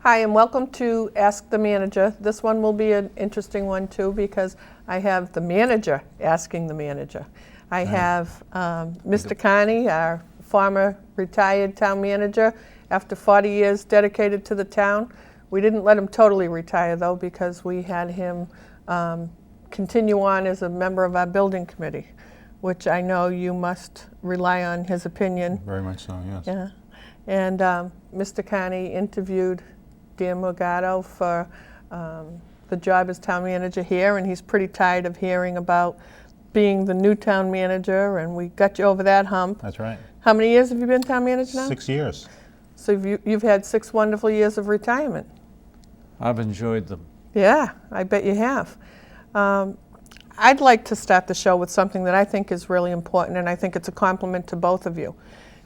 Hi, and welcome to Ask the Manager. This one will be an interesting one too because I have the manager asking the manager. I have Mr. Carney, our former retired town manager, after 40 years dedicated to the town. We didn't let him totally retire though because we had him continue on as a member of our building committee, which I know you must rely on his opinion. Very much so, yes. Yeah. And Mr. Carney interviewed dear Morgado for the job as town manager here, and he's pretty tired of hearing about being the new town manager, and we got you over that hump. That's right. How many years have you been town manager now? 6 years. So you've had 6 wonderful years of retirement. I've enjoyed them. Yeah, I bet you have. I'd like to start the show with something that I think is really important, and I think it's a compliment to both of you.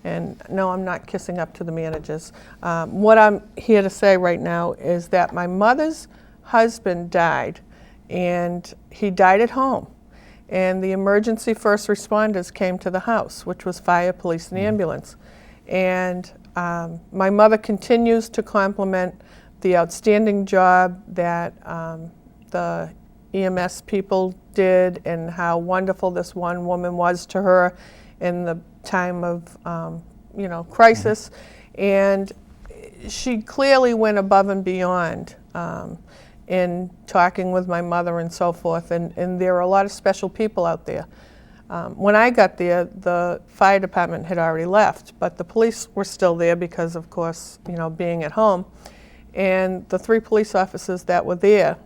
And no, I'm not kissing up to the managers. What I'm here to say right now is that my mother's husband died, and he died at home. And the emergency first responders came to the house, which was fire, police, and ambulance. And my mother continues to compliment the outstanding job that the EMS people did and how wonderful this one woman was to her in the time of crisis. And she clearly went above and beyond in talking with my mother and so forth, and there are a lot of special people out there. When I got there, the fire department had already left, but the police were still there because, of course, being at home. And the 3 police officers that were there,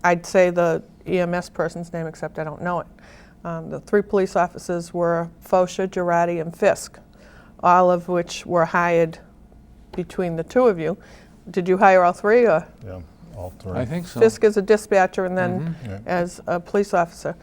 I'd say the EMS person's name, except I don't know it. The 3 police officers were Fosha, Girardi, and Fisk, all of which were hired between the 2 of you. Did you hire all 3? Or? Yeah, all 3. I think so. Fisk as a dispatcher and then as a police officer.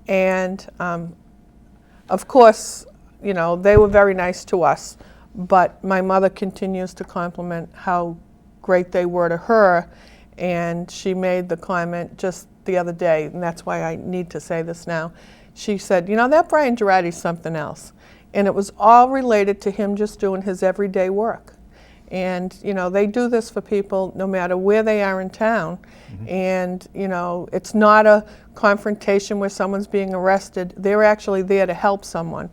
And of course, they were very nice to us, but my mother continues to compliment how great they were to her, and she made the comment just the other day, and that's why I need to say this now. She said, that Brian Girardi's something else. And it was all related to him just doing his everyday work. And, they do this for people no matter where they are in town. And, it's not a confrontation where someone's being arrested. They're actually there to help someone.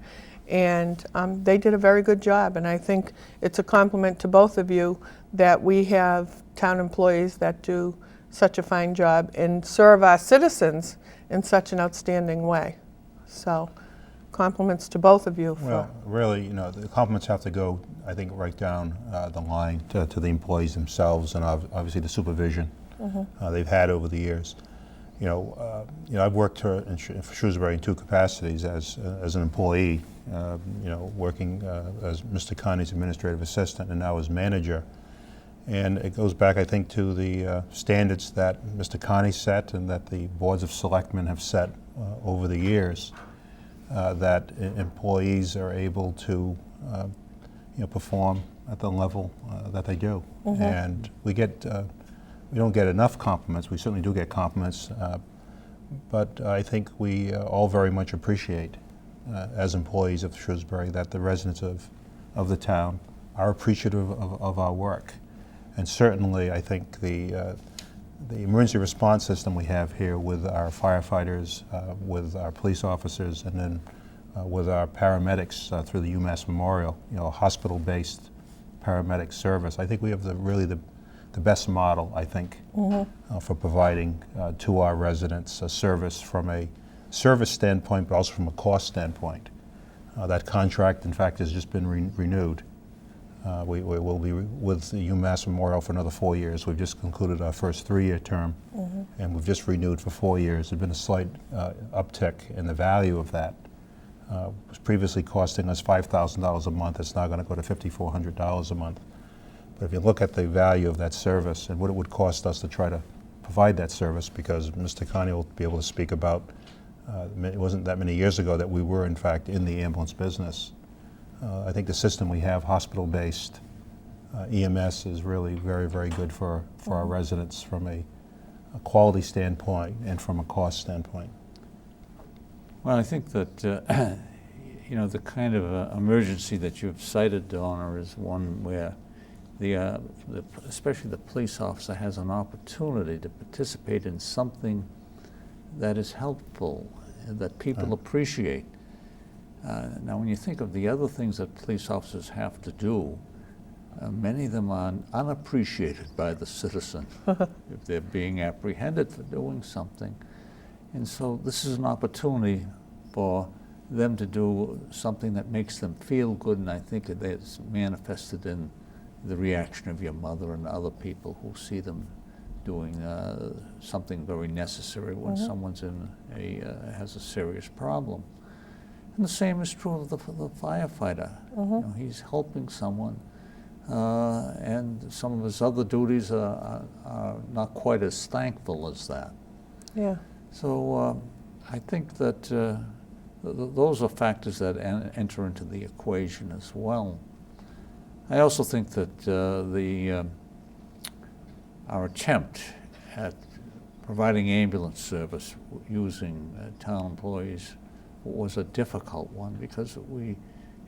And they did a very good job. And I think it's a compliment to both of you that we have town employees that do such a fine job and serve our citizens in such an outstanding way. So, compliments to both of you. Well, really, the compliments have to go, I think, right down the line to the employees themselves and obviously the supervision they've had over the years. I've worked for Shrewsbury in 2 capacities as an employee, working as Mr. Carney's administrative assistant and now as manager. And it goes back, I think, to the standards that Mr. Carney set and that the boards of selectmen have set over the years, that employees are able to perform at the level that they do. And we don't get enough compliments. We certainly do get compliments, but I think we all very much appreciate, as employees of Shrewsbury, that the residents of the town are appreciative of our work. And certainly, I think the emergency response system we have here with our firefighters, with our police officers, and then with our paramedics through the UMass Memorial, hospital-based paramedic service. I think we have really the best model, I think, for providing to our residents a service from a service standpoint, but also from a cost standpoint. That contract, in fact, has just been renewed. We will be with the UMass Memorial for another 4 years. We've just concluded our first 3-year term, and we've just renewed for 4 years. There's been a slight uptick in the value of that. It was previously costing us $5,000 a month. It's now going to go to $5,400 a month. But if you look at the value of that service and what it would cost us to try to provide that service, because Mr. Carney will be able to speak about, it wasn't that many years ago that we were, in fact, in the ambulance business. I think the system we have, hospital-based EMS, is really very, very good for our residents from a quality standpoint and from a cost standpoint. Well, I think that the kind of emergency that you've cited, Donna, is one where especially the police officer has an opportunity to participate in something that is helpful, that people appreciate. Now, when you think of the other things that police officers have to do, many of them are unappreciated by the citizen if they're being apprehended for doing something. And so this is an opportunity for them to do something that makes them feel good, and I think that's manifested in the reaction of your mother and other people who see them doing something very necessary when someone's has a serious problem. And the same is true of the firefighter. You know, he's helping someone, and some of his other duties are not quite as thankful as that. Yeah. So I think that those are factors that enter into the equation as well. I also think that our attempt at providing ambulance service using town employees was a difficult one because we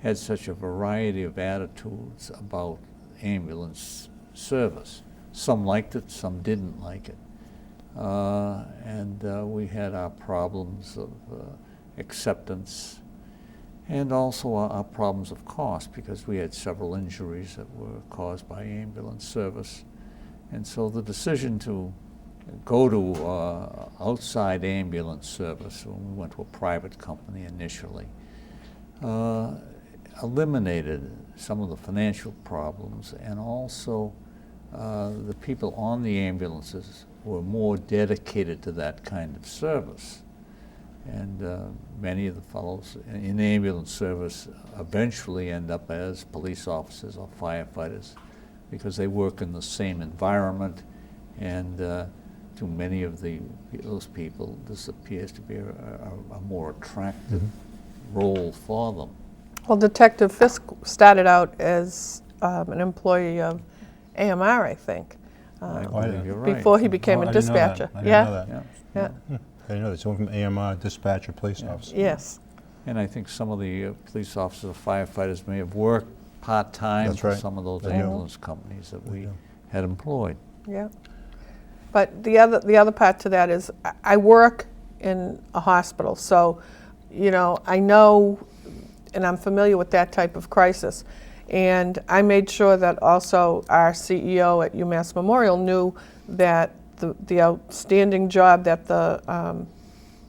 had such a variety of attitudes about ambulance service. Some liked it, some didn't like it. And we had our problems of acceptance and also our problems of cost because we had several injuries that were caused by ambulance service. And so the decision to go to outside ambulance service, when we went to a private company initially, eliminated some of the financial problems, and also the people on the ambulances were more dedicated to that kind of service. And many of the fellows in ambulance service eventually end up as police officers or firefighters because they work in the same environment, and to many of those people, this appears to be a more attractive role for them. Well, Detective Fisk started out as an employee of AMR, I think, I believe you're right. before he became a dispatcher. I didn't know that. Yeah. I didn't know that. Someone from AMR, dispatcher, police officer. Yes. And I think some of the police officers or firefighters may have worked part-time That's for right. some of those They do. ambulance companies that we had employed. Yeah. But the other part to that is I work in a hospital, so you know I know and I'm familiar with that type of crisis. And I made sure that also our CEO at UMass Memorial knew that the outstanding job that the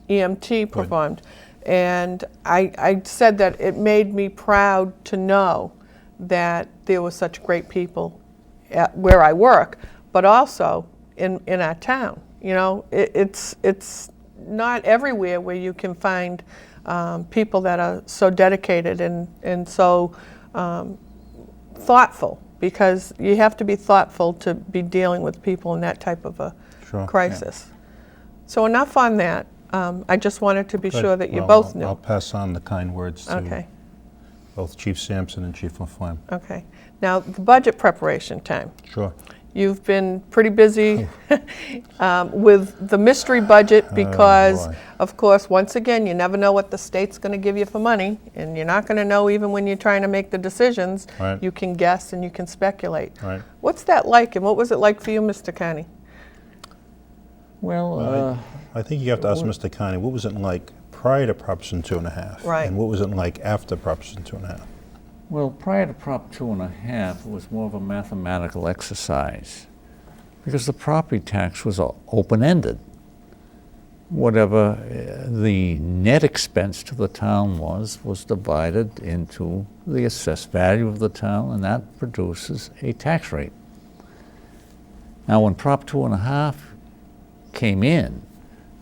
EMT performed. And I said that it made me proud to know that there were such great people at where I work, but also in our town. You know, it's not everywhere where you can find people that are so dedicated and so thoughtful, because you have to be thoughtful to be dealing with people in that type of a crisis. Yeah. So enough on that. I just wanted to be sure that you both knew. I'll pass on the kind words to both Chief Sampson and Chief LaFlamme. Okay. Now, the budget preparation time. Sure. You've been pretty busy with the mystery budget because, of course, once again, you never know what the state's going to give you for money, and you're not going to know even when you're trying to make the decisions. Right. You can guess and you can speculate. Right. What's that like, and what was it like for you, Mr. Carney? Well, I think you have to ask Mr. Carney, what was it like prior to Proposition 2.5? Right. And what was it like after Proposition 2.5? well, prior to Prop 2.5, it was more of a mathematical exercise because the property tax was open-ended. Whatever the net expense to the town was divided into the assessed value of the town, and that produces a tax rate. Now, when Prop 2.5 came in,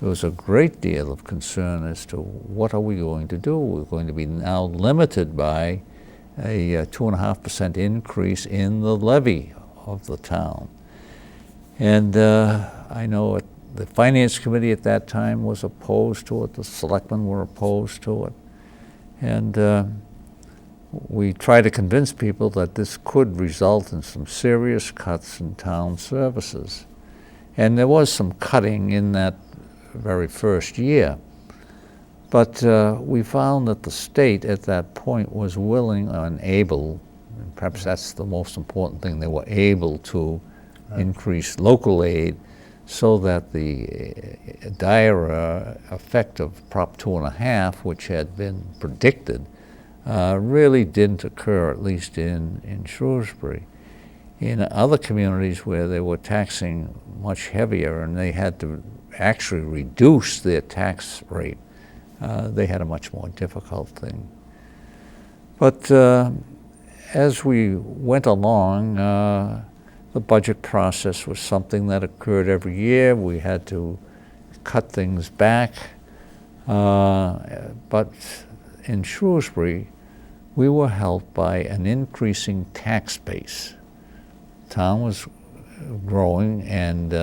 there was a great deal of concern as to what are we going to do. We're going to be now limited by a 2.5% increase in the levy of the town. And I know the Finance Committee at that time was opposed to it, the selectmen were opposed to it. And we tried to convince people that this could result in some serious cuts in town services. And there was some cutting in that very first year. But we found that the state at that point was willing and able, and perhaps that's the most important thing. They were able to increase local aid so that the dire effect of Prop 2.5, which had been predicted, really didn't occur, at least in Shrewsbury. In other communities where they were taxing much heavier and they had to actually reduce their tax rate, they had a much more difficult thing. But as we went along, the budget process was something that occurred every year. We had to cut things back. But in Shrewsbury, we were helped by an increasing tax base. The town was growing, and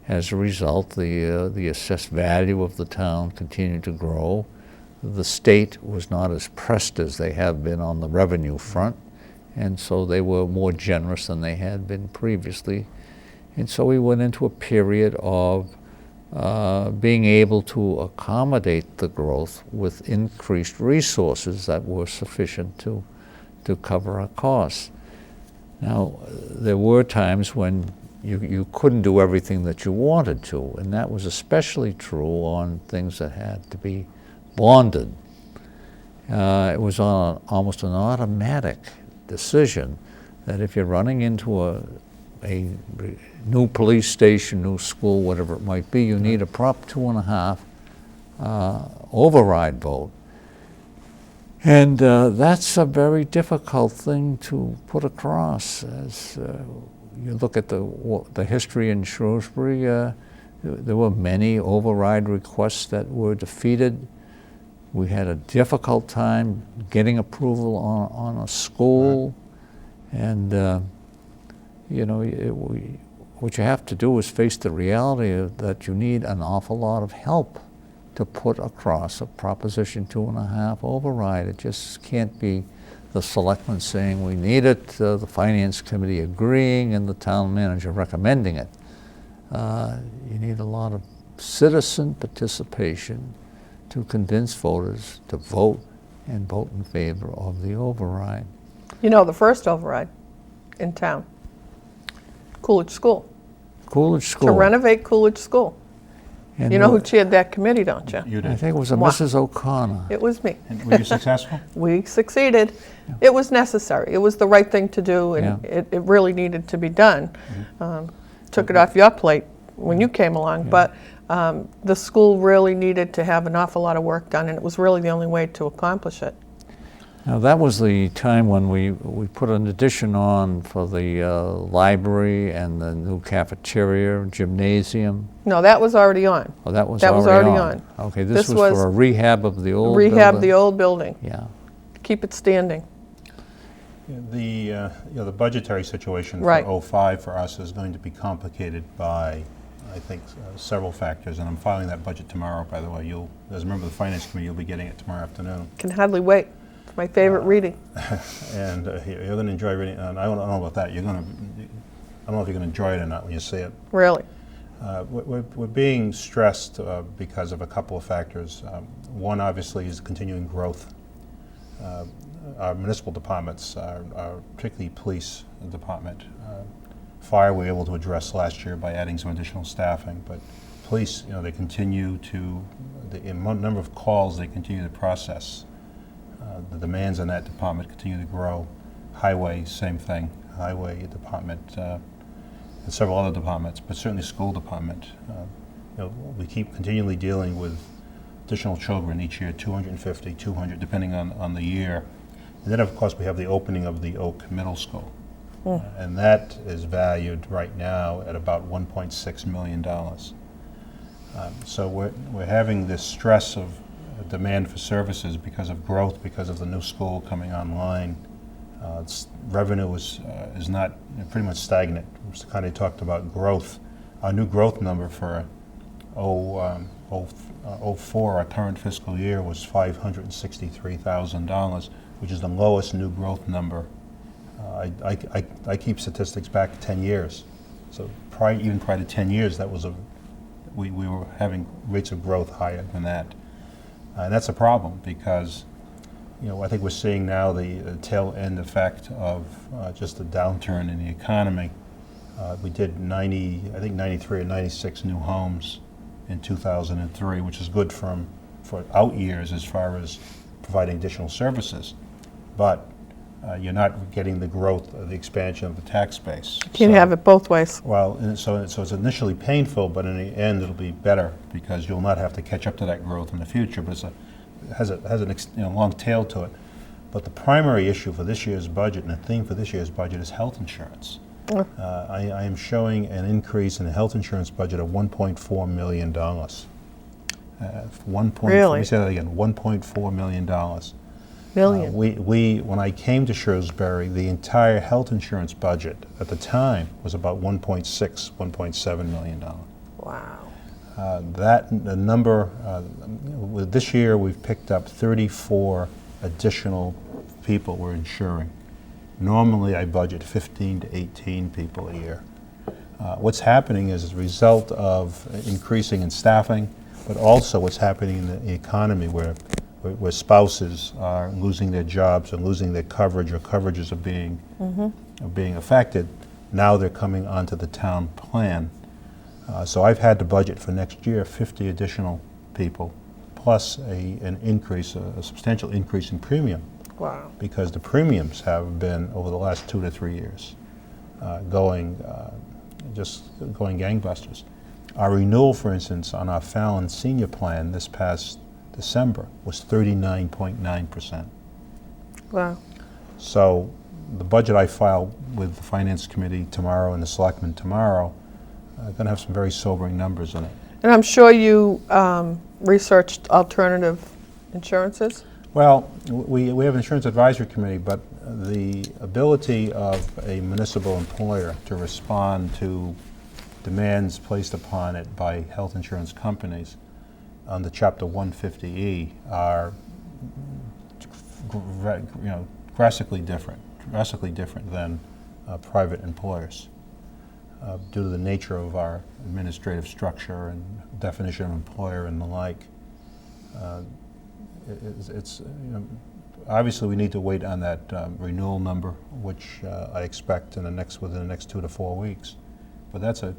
as a result, the assessed value of the town continued to grow. The state was not as pressed as they have been on the revenue front, and so they were more generous than they had been previously. And so we went into a period of being able to accommodate the growth with increased resources that were sufficient to cover our costs. Now, there were times when you couldn't do everything that you wanted to, and that was especially true on things that had to be bonded. It was on almost an automatic decision that if you're running into a new police station, new school, whatever it might be, you need a Prop 2.5 override vote. And that's a very difficult thing to put across. As you look at the history in Shrewsbury, there were many override requests that were defeated. We had a difficult time getting approval on a school. And what you have to do is face the reality that you need an awful lot of help to put across a Proposition 2.5 override. It just can't be the selectmen saying we need it, the finance committee agreeing, and the town manager recommending it. You need a lot of citizen participation to convince voters to vote and vote in favor of the override. You know, the first override in town, Coolidge School. Coolidge School. To renovate Coolidge School. And You know who chaired that committee, don't you? You I did. think it was a Moi. Mrs. O'Connor. It was me. And were you successful? We succeeded. It was necessary. It was the right thing to do, and Yeah. it really needed to be done. Took it off your plate when you came along, but the school really needed to have an awful lot of work done, and it was really the only way to accomplish it. Now that was the time when we put an addition on for the library and the new cafeteria, gymnasium. No, that was already on. Oh, that was That was already already on. Okay, this This was was for a rehab of the old Rehab building. the old building, Yeah. keep it standing. The budgetary situation Right. for '05 for us is going to be complicated by, I think, several factors, and I'm filing that budget tomorrow, by the way. As a member of the Finance Committee, you'll be getting it tomorrow afternoon. Can hardly wait. It's my favorite reading. And you're going to enjoy reading, and I don't know about that. I don't know if you're going to enjoy it or not when you see it. Really. We're being stressed because of a couple of factors. One, obviously, is continuing growth. Our municipal departments, particularly police department, fire we were able to address last year by adding some additional staffing, but police, they continue to, the number of calls they continue to process. The demands on that department continue to grow. Highway, same thing. Highway department, and several other departments, but certainly school department. We keep continually dealing with additional children each year, 250, 200, depending on the year. And then, of course, we have the opening of the Oak Middle School. And that is valued right now at about $1.6 million. So we're having this stress of demand for services because of growth, because of the new school coming online. Revenue is not pretty much stagnant. Mr. Carney talked about growth. Our new growth number for 04, our current fiscal year, was $563,000, which is the lowest new growth number. I keep statistics back 10 years. So even prior to 10 years, we were having rates of growth higher than that. And that's a problem because I think we're seeing now the tail end effect of just the downturn in the economy. We did 93 or 96 new homes in 2003, which is good for out years as far as providing additional services. But you're not getting the growth of the expansion of the tax base. Can't have it both ways. Well, and so it's initially painful, but in the end it'll be better because you'll not have to catch up to that growth in the future. But it has a long tail to it. But the primary issue for this year's budget and the theme for this year's budget is health insurance. I am showing an increase in the health insurance budget of $1.4 million. Really? Let me say that again, $1.4 million. Million. When I came to Shrewsbury, the entire health insurance budget at the time was about $1.7 million. Wow. The number, this year we've picked up 34 additional people we're insuring. Normally I budget 15 to 18 people a year. What's happening is as a result of increasing in staffing, but also what's happening in the economy where spouses are losing their jobs and losing their coverage, or coverages are being affected. Now they're coming onto the town plan. So I've had to budget for next year 50 additional people, plus an increase, a substantial increase in premium. Wow. Because the premiums have been, over the last 2 to 3 years, going gangbusters. Our renewal, for instance, on our Fallon senior plan this past December was 39.9%. Wow. So the budget I file with the Finance Committee tomorrow and the Selectmen tomorrow are going to have some very sobering numbers in it. And I'm sure you researched alternative insurances? Well, we have an insurance advisory committee, but the ability of a municipal employer to respond to demands placed upon it by health insurance companies on the Chapter 150E are drastically different than private employers due to the nature of our administrative structure and definition of employer and the like. Obviously we need to wait on that renewal number, which I expect within the next 2 to 4 weeks. But that's a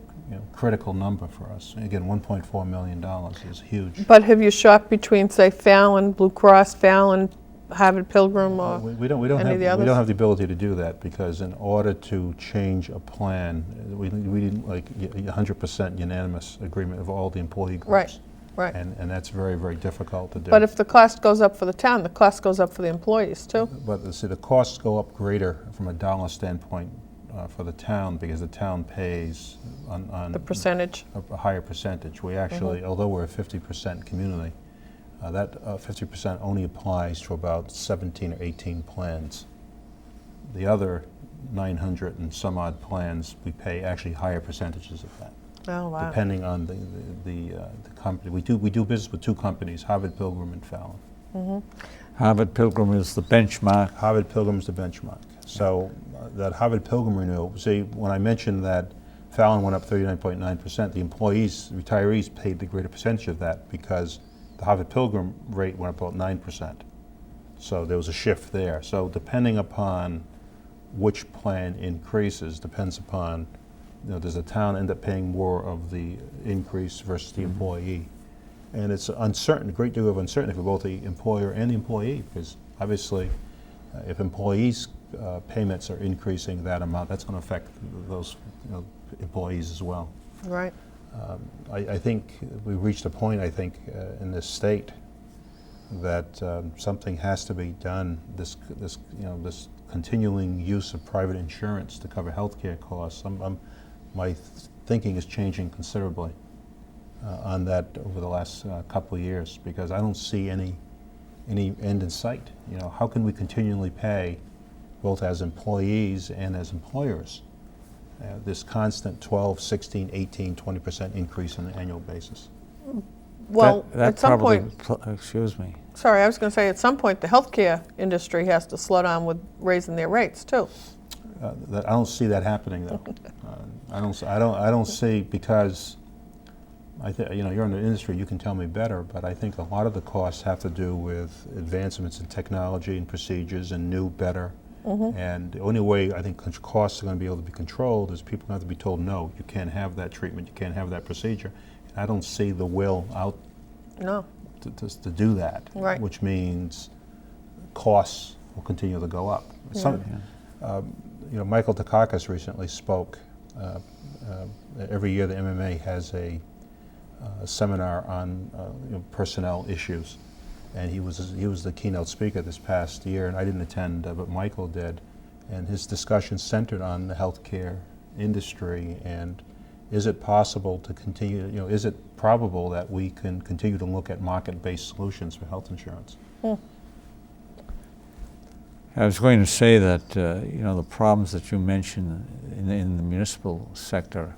critical number for us. Again, $1.4 million is huge. But have you shopped between, say, Fallon, Blue Cross, Fallon, Harvard Pilgrim, or we don't any of the others? We don't have the ability to do that because in order to change a plan, we need like 100% unanimous agreement of all the employee groups. Right. Right. And that's very, very difficult to do. But if the cost goes up for the town, the cost goes up for the employees too. But see, the costs go up greater from a dollar standpoint for the town because the town pays on The percentage. a higher percentage. We actually, although we're a 50% community, that 50% only applies to about 17 or 18 plans. The other 900 and some odd plans, we pay actually higher percentages of that. Oh, wow. Depending on the company. We do business with 2 companies, Harvard Pilgrim and Fallon. Harvard Pilgrim is the benchmark. Harvard Pilgrim's the benchmark. So that Harvard Pilgrim renewal, see, when I mentioned that Fallon went up 39.9%, the retirees paid the greater percentage of that because the Harvard Pilgrim rate went up about 9%. So there was a shift there. So depending upon which plan increases, depends upon, does the town end up paying more of the increase versus the employee? And it's uncertain, a great deal of uncertainty for both the employer and the employee, because obviously if employees' payments are increasing that amount, that's going to affect those employees as well. Right. I think we've reached a point, in this state that something has to be done. This continuing use of private insurance to cover healthcare costs, my thinking is changing considerably on that over the last couple of years because I don't see any end in sight. How can we continually pay, both as employees and as employers, this constant 12, 16, 18, 20% increase on an annual basis? Well, that at some probably, point, excuse me. sorry, I was going to say at some point the healthcare industry has to slow down with raising their rates too. I don't see that happening though. I don't see, because you're in the industry, you can tell me better, but I think a lot of the costs have to do with advancements in technology and procedures and new, better. And the only way I think costs are going to be able to be controlled is people have to be told, no, you can't have that treatment, you can't have that procedure. And I don't see the will out No. to do that, Right. which means costs will continue to go up. Michael Dukakis recently spoke. Every year the MMA has a seminar on personnel issues, and he was the keynote speaker this past year, and I didn't attend, but Michael did, and his discussion centered on the healthcare industry and is it possible to continue, is it probable that we can continue to look at market-based solutions for health insurance? I was going to say that, the problems that you mentioned in the municipal sector,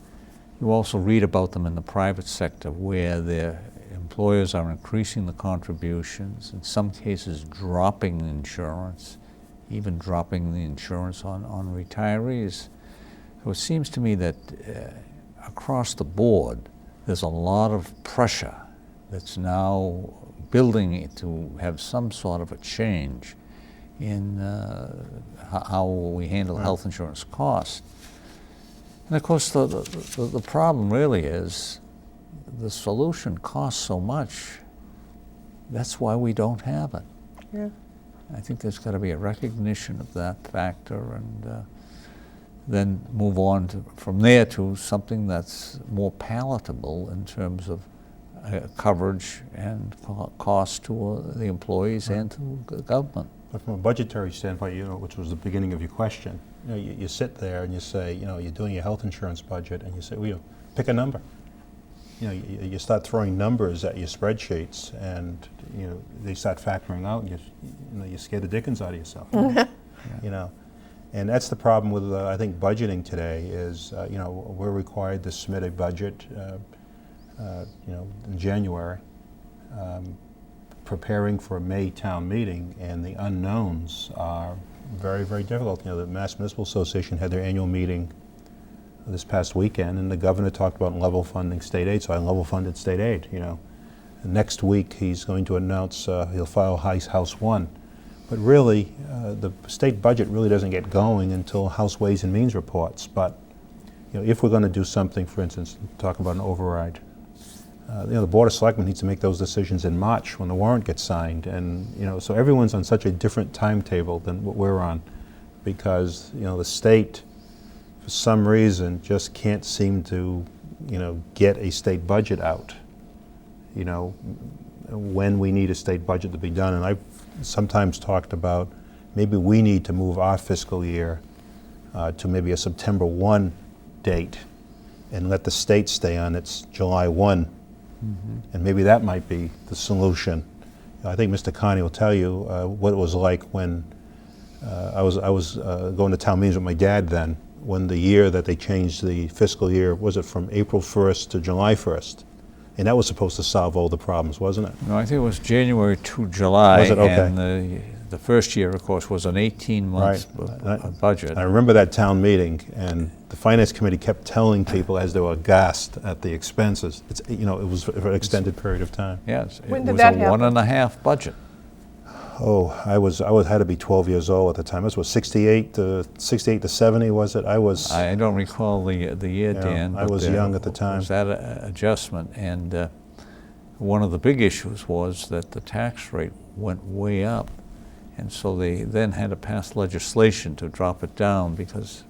you also read about them in the private sector where their employers are increasing the contributions, in some cases dropping insurance, even dropping the insurance on retirees. So it seems to me that across the board, there's a lot of pressure that's now building to have some sort of a change in how we handle health insurance costs. And of course, the problem really is the solution costs so much. That's why we don't have it. Yeah. I think there's got to be a recognition of that factor, and then move on from there to something that's more palatable in terms of coverage and cost to the employees and to the government. But from a budgetary standpoint, which was the beginning of your question, you sit there and you say, you're doing your health insurance budget, and you say, well, pick a number. You start throwing numbers at your spreadsheets, and they start factoring out, and you scare the dickens out of yourself. And that's the problem with I think budgeting today is we're required to submit a budget in January, preparing for a May town meeting, and the unknowns are very, very difficult. The Mass Municipal Association had their annual meeting this past weekend, and the governor talked about level funding state aid, so I level funded state aid. Next week he's going to announce he'll file House 1. But really, the state budget really doesn't get going until House Ways and Means reports. But if we're going to do something, for instance, talk about an override, the Board of Selectmen needs to make those decisions in March when the warrant gets signed, and so everyone's on such a different timetable than what we're on, because the state, for some reason, just can't seem to get a state budget out. When we need a state budget to be done, and I've sometimes talked about maybe we need to move our fiscal year to maybe a September 1 date and let the state stay on its July 1. And maybe that might be the solution. I think Mr. Carney will tell you what it was like when I was going to town meetings with my dad then, when the year that they changed the fiscal year, was it from April 1st to July 1st? And that was supposed to solve all the problems, wasn't it? No, I think it was January to July. Was it? Okay. And the first year, of course, was an 18-month budget. I remember that town meeting, and the Finance Committee kept telling people as they were aghast at the expenses. It was for an extended period of time. Yes, When it did was that a happen? 1.5 budget. Oh, I had to be 12 years old at the time. This was 68 to 70, was it? I don't recall the year, Dan. I but was young at the time. Was that adjustment? And one of the big issues was that the tax rate went way up. And so they then had to pass legislation to drop it down, because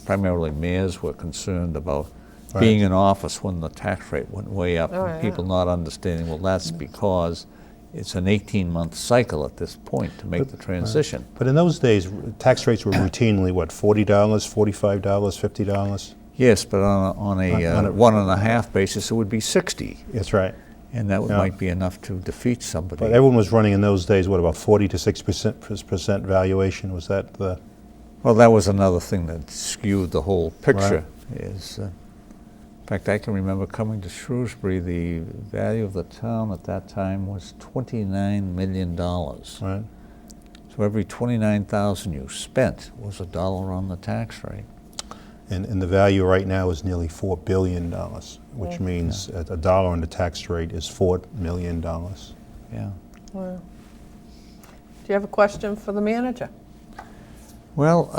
primarily mayors were concerned about being in office when the tax rate went way up. And people not understanding, well, that's because it's an 18-month cycle at this point to make the transition. But in those days, tax rates were routinely, what, $40, $45, $50? Yes, but on a 1.5 basis, it would be 60. That's right. And that might be enough to defeat somebody. But everyone was running in those days, what, about 40 to 60% valuation? Was that the... Well, that was another thing that skewed the whole picture. In fact, I can remember coming to Shrewsbury, the value of the town at that time was $29 million. Right. So every $29,000 you spent was $1 on the tax rate. And the value right now is nearly $4 billion, which means a dollar on the tax rate is $4 million. Yeah. Wow. Do you have a question for the manager? Well,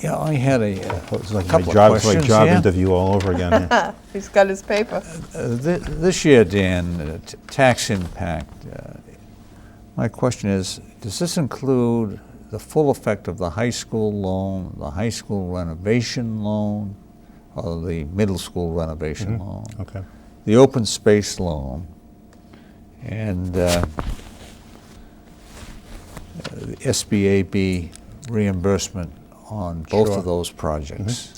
yeah, I had It's like couple my of questions. job yeah. interview all over again. Yeah. He's got his paper. This year, Dan, tax impact. My question is, does this include the full effect of the high school loan, the high school renovation loan, or the middle school renovation loan, Okay. the open space loan, and the SBAB reimbursement on both Sure. of those projects?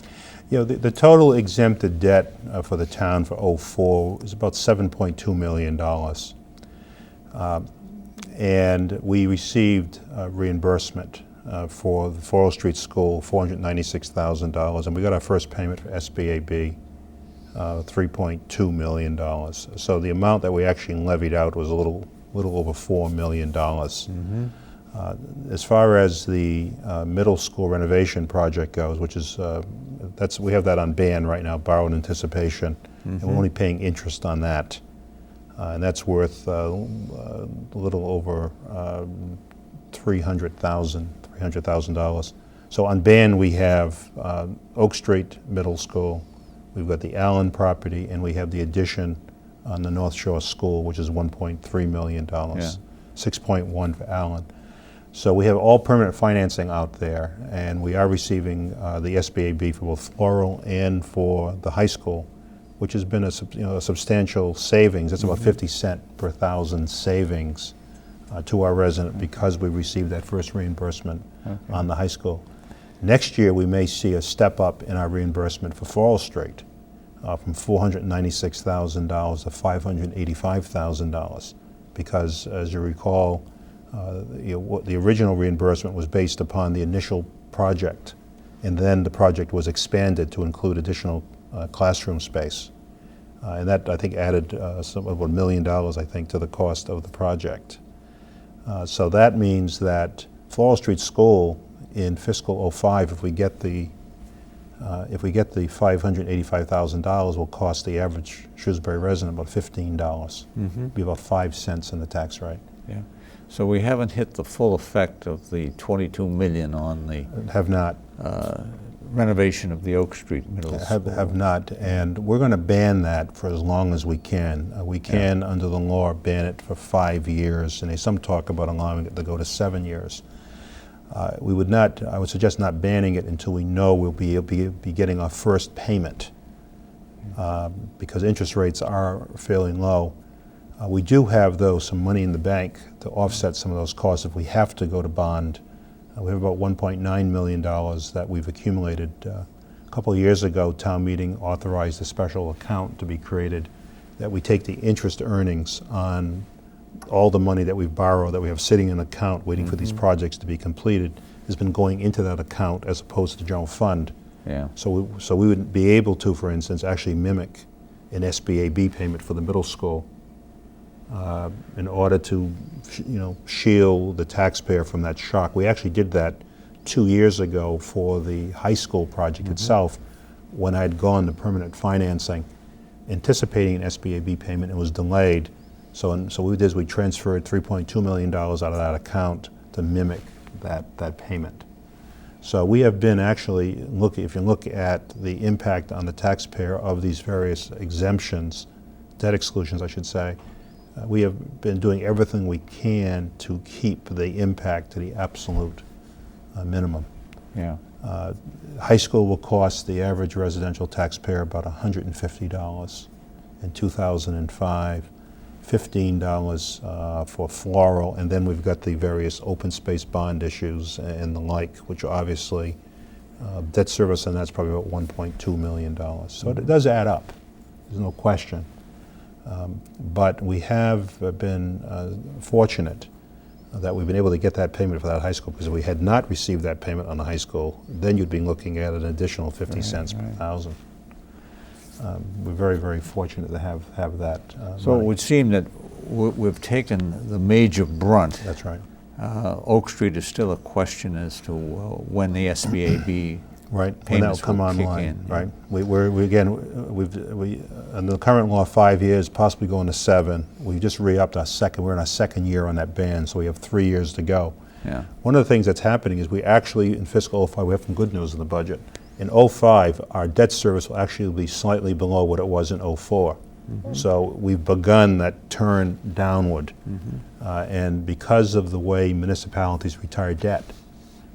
You know, the total exempted debt for the town for '04 is about $7.2 million. And we received reimbursement for the Forest Street School, $496,000, and we got our first payment for SBAB, $3.2 million. So the amount that we actually levied out was a little over $4 million. As far as the middle school renovation project goes, which is we have that on ban right now, borrowed anticipation, and we're only paying interest on that. And that's worth a little over $300,000. So on ban, we have Oak Street Middle School, we've got the Allen property, and we have the addition on the North Shore School, which is $1.3 million, 6.1 for Allen. So we have all permanent financing out there, and we are receiving the SBAB for both Floral and for the high school, which has been a substantial savings. It's about 50 cents per thousand savings to our resident because we received that first reimbursement on the high school. Next year, we may see a step up in our reimbursement for Forest Street from $496,000 to $585,000 because, as you recall, the original reimbursement was based upon the initial project, and then the project was expanded to include additional classroom space. And that, I think, added about $1 million, I think, to the cost of the project. So that means that Floral Street School in fiscal '05, if we get the $585,000, will cost the average Shrewsbury resident about $15. Be about 5 cents in the tax rate. Yeah. So we haven't hit the full effect of the $22 million on the Have not. renovation of the Oak Street Middle School. Have not, and we're going to ban that for as long as we can. We can, under the law, ban it for 5 years, and there's some talk about allowing it to go to 7 years. We would not. I would suggest not banning it until we know we'll be getting our first payment, because interest rates are fairly low. We do have, though, some money in the bank to offset some of those costs if we have to go to bond. We have about $1.9 million that we've accumulated. A couple of years ago, town meeting authorized a special account to be created that we take the interest earnings on all the money that we've borrowed that we have sitting in an account waiting for these projects to be completed has been going into that account as opposed to the general fund. Yeah. So we would be able to, for instance, actually mimic an SBAB payment for the middle school in order to, shield the taxpayer from that shock. We actually did that 2 years ago for the high school project itself, when I had gone to permanent financing, anticipating an SBAB payment, and was delayed. So what we did is we transferred $3.2 million out of that account to mimic that payment. So we have been actually if you look at the impact on the taxpayer of these various exemptions, debt exclusions, I should say, we have been doing everything we can to keep the impact to the absolute minimum. Yeah. High school will cost the average residential taxpayer about $150 in 2005, $15 for Floral, and then we've got the various open space bond issues and the like, which obviously debt service, and that's probably about $1.2 million. So it does add up, there's no question. But we have been fortunate that we've been able to get that payment for that high school, because if we had not received that payment on the high school, then you'd be looking at an additional 50 cents per thousand. We're very, very fortunate to have that So money. it would seem that we've taken the major brunt. That's right. Oak Street is still a question as to when the SBAB Right, when that'll payments come will kick online, in. right? Under the current law, 5 years, possibly going to 7. We just re-upped we're in our second year on that ban, so we have 3 years to go. Yeah. One of the things that's happening is we actually, in fiscal '05, we have some good news in the budget. In '05, our debt service will actually be slightly below what it was in '04. So we've begun that turn downward. And because of the way municipalities retire debt,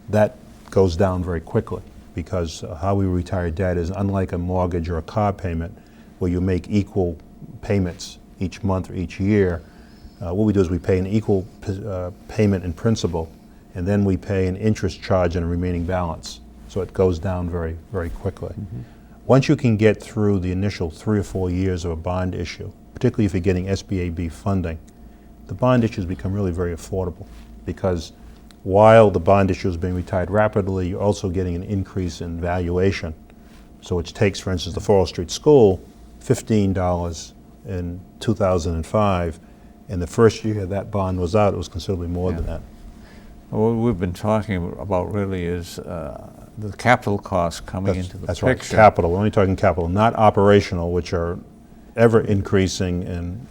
that goes down very quickly, because how we retire debt is unlike a mortgage or a car payment where you make equal payments each month or each year. What we do is we pay an equal payment in principal, and then we pay an interest charge on a remaining balance. So it goes down very, very quickly. Once you can get through the initial 3 or 4 years of a bond issue, particularly if you're getting SBAB funding, the bond issues become really very affordable, because while the bond issue is being retired rapidly, you're also getting an increase in valuation. So which takes, for instance, the Forest Street School, $15 in 2005, and the first year that bond was out, it was considerably more than that. What we've been talking about really is the capital costs coming into the That's picture. right, capital. We're only talking capital, not operational, which are ever increasing and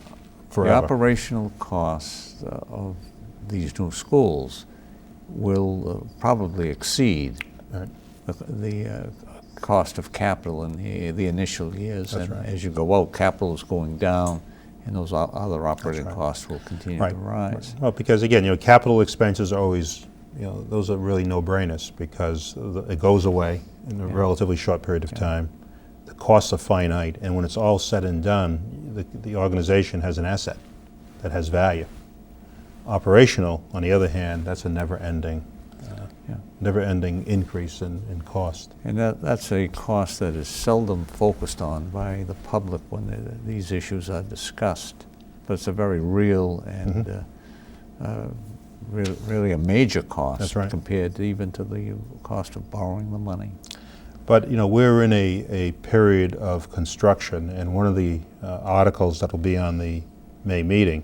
The forever. operational costs of these new schools will probably exceed Right. the cost of capital in the initial years. That's And right. as you go out, capital is going down, and those other operating right. costs will continue Right. to rise. Well, because again, capital expenses are always, those are really no-brainers, because it goes away in a relatively short period of time. The costs are finite, and when it's all said and done, the organization has an asset that has value. Operational, on the other hand, that's a never-ending increase in cost. And that's a cost that is seldom focused on by the public when these issues are discussed. But it's a very real and really a major cost. That's right. Compared even to the cost of borrowing the money. But we're in a period of construction, and one of the articles that will be on the May meeting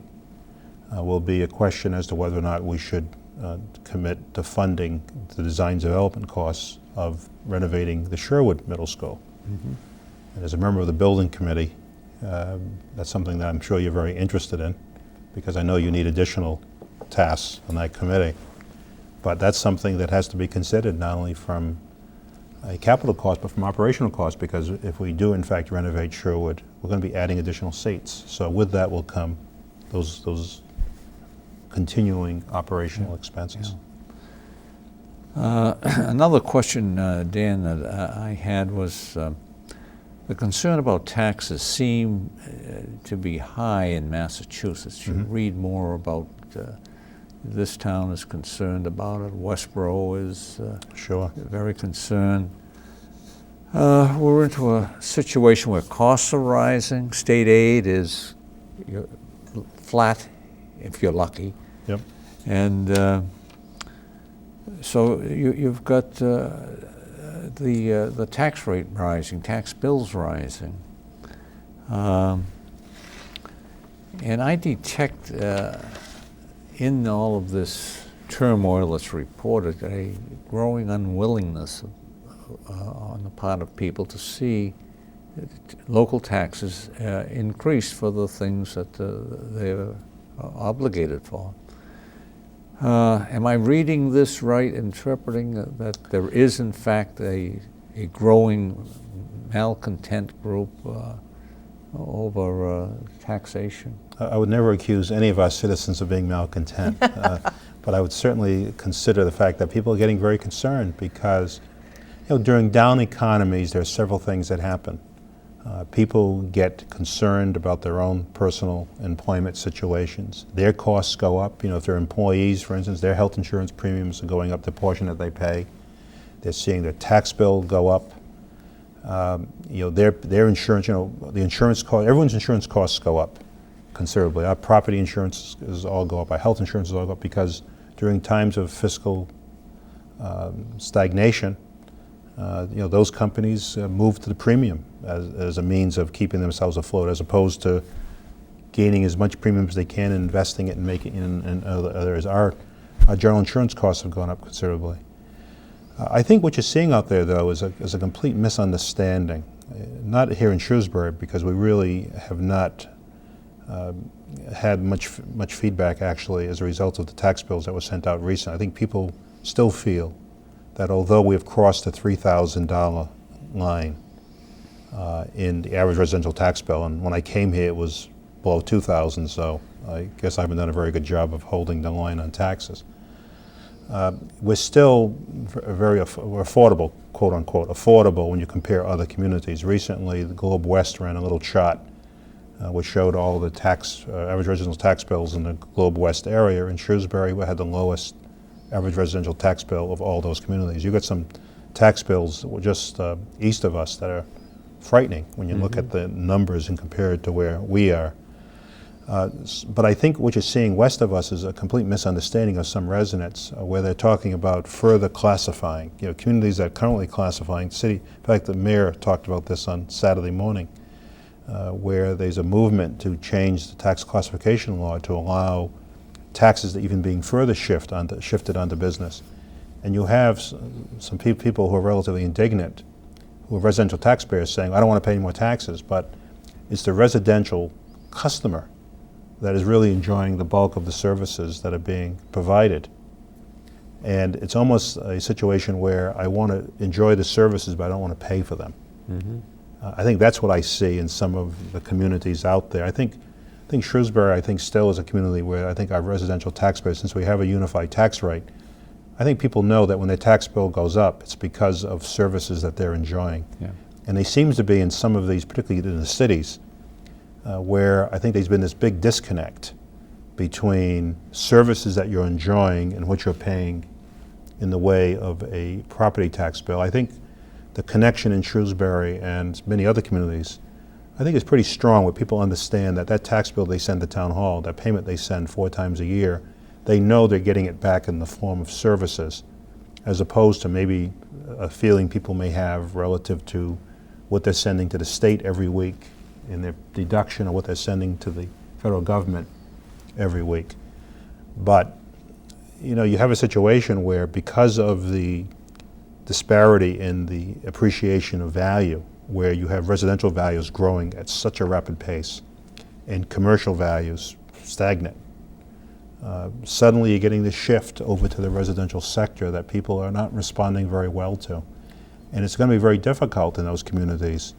will be a question as to whether or not we should commit to funding the design development costs of renovating the Sherwood Middle School. And as a member of the building committee, that's something that I'm sure you're very interested in, because I know you need additional tasks on that committee. But that's something that has to be considered, not only from a capital cost, but from operational costs, because if we do in fact renovate Sherwood, we're going to be adding additional seats. So with that will come those continuing operational expenses. Another question, Dan, that I had was the concern about taxes seem to be high in Massachusetts. You read more about this town is concerned about it. Westboro is Sure. very concerned. We're into a situation where costs are rising. State aid is flat, if you're lucky. Yep. And so you've got the tax rate rising, tax bills rising. And I detect in all of this turmoil that's reported a growing unwillingness on the part of people to see local taxes increase for the things that they're obligated for. Am I reading this right, interpreting that there is in fact a growing malcontent group over taxation? I would never accuse any of our citizens of being malcontent, but I would certainly consider the fact that people are getting very concerned, because during down economies there are several things that happen. People get concerned about their own personal employment situations. Their costs go up. If they're employees, for instance, their health insurance premiums are going up, the portion that they pay. They're seeing their tax bill go up. Their insurance, the insurance cost, everyone's insurance costs go up considerably. Our property insurances all go up. Our health insurances all go up, because during times of fiscal stagnation, those companies move to the premium as a means of keeping themselves afloat, as opposed to gaining as much premium as they can and investing it and making it in other areas. Our general insurance costs have gone up considerably. I think what you're seeing out there, though, is a complete misunderstanding. Not here in Shrewsbury, because we really have not had much feedback, actually, as a result of the tax bills that were sent out recently. I think people still feel that although we have crossed the $3,000 line in the average residential tax bill, and when I came here it was below $2,000, so I guess I haven't done a very good job of holding the line on taxes. We're still very we're affordable, quote unquote, affordable when you compare other communities. Recently, the Globe West ran a little chart which showed all the average residential tax bills in the Globe West area. In Shrewsbury, we had the lowest average residential tax bill of all those communities. You've got some tax bills just east of us that are frightening when you look at the numbers and compare it to where we are. But I think what you're seeing west of us is a complete misunderstanding of some residents where they're talking about further classifying. You know, communities that are currently classifying city. In fact, the mayor talked about this on Saturday morning, where there's a movement to change the tax classification law to allow taxes to even being further shifted onto business. And you have some people who are relatively indignant, who are residential taxpayers, saying, I don't want to pay any more taxes, but it's the residential customer that is really enjoying the bulk of the services that are being provided. And it's almost a situation where I want to enjoy the services, but I don't want to pay for them. I think that's what I see in some of the communities out there. I think Shrewsbury, still is a community where I think our residential taxpayers, since we have a unified tax rate, I think people know that when their tax bill goes up, it's because of services that they're enjoying. Yeah. And they seem to be in some of these, particularly in the cities, where I think there's been this big disconnect between services that you're enjoying and what you're paying in the way of a property tax bill. I think the connection in Shrewsbury and many other communities, I think is pretty strong, where people understand that tax bill they send to town hall, that payment they send 4 times a year, they know they're getting it back in the form of services, as opposed to maybe a feeling people may have relative to what they're sending to the state every week in their deduction, or what they're sending to the federal government every week. But you know, you have a situation where, because of the disparity in the appreciation of value, where you have residential values growing at such a rapid pace and commercial values stagnant, suddenly you're getting this shift over to the residential sector that people are not responding very well to. And it's going to be very difficult in those communities,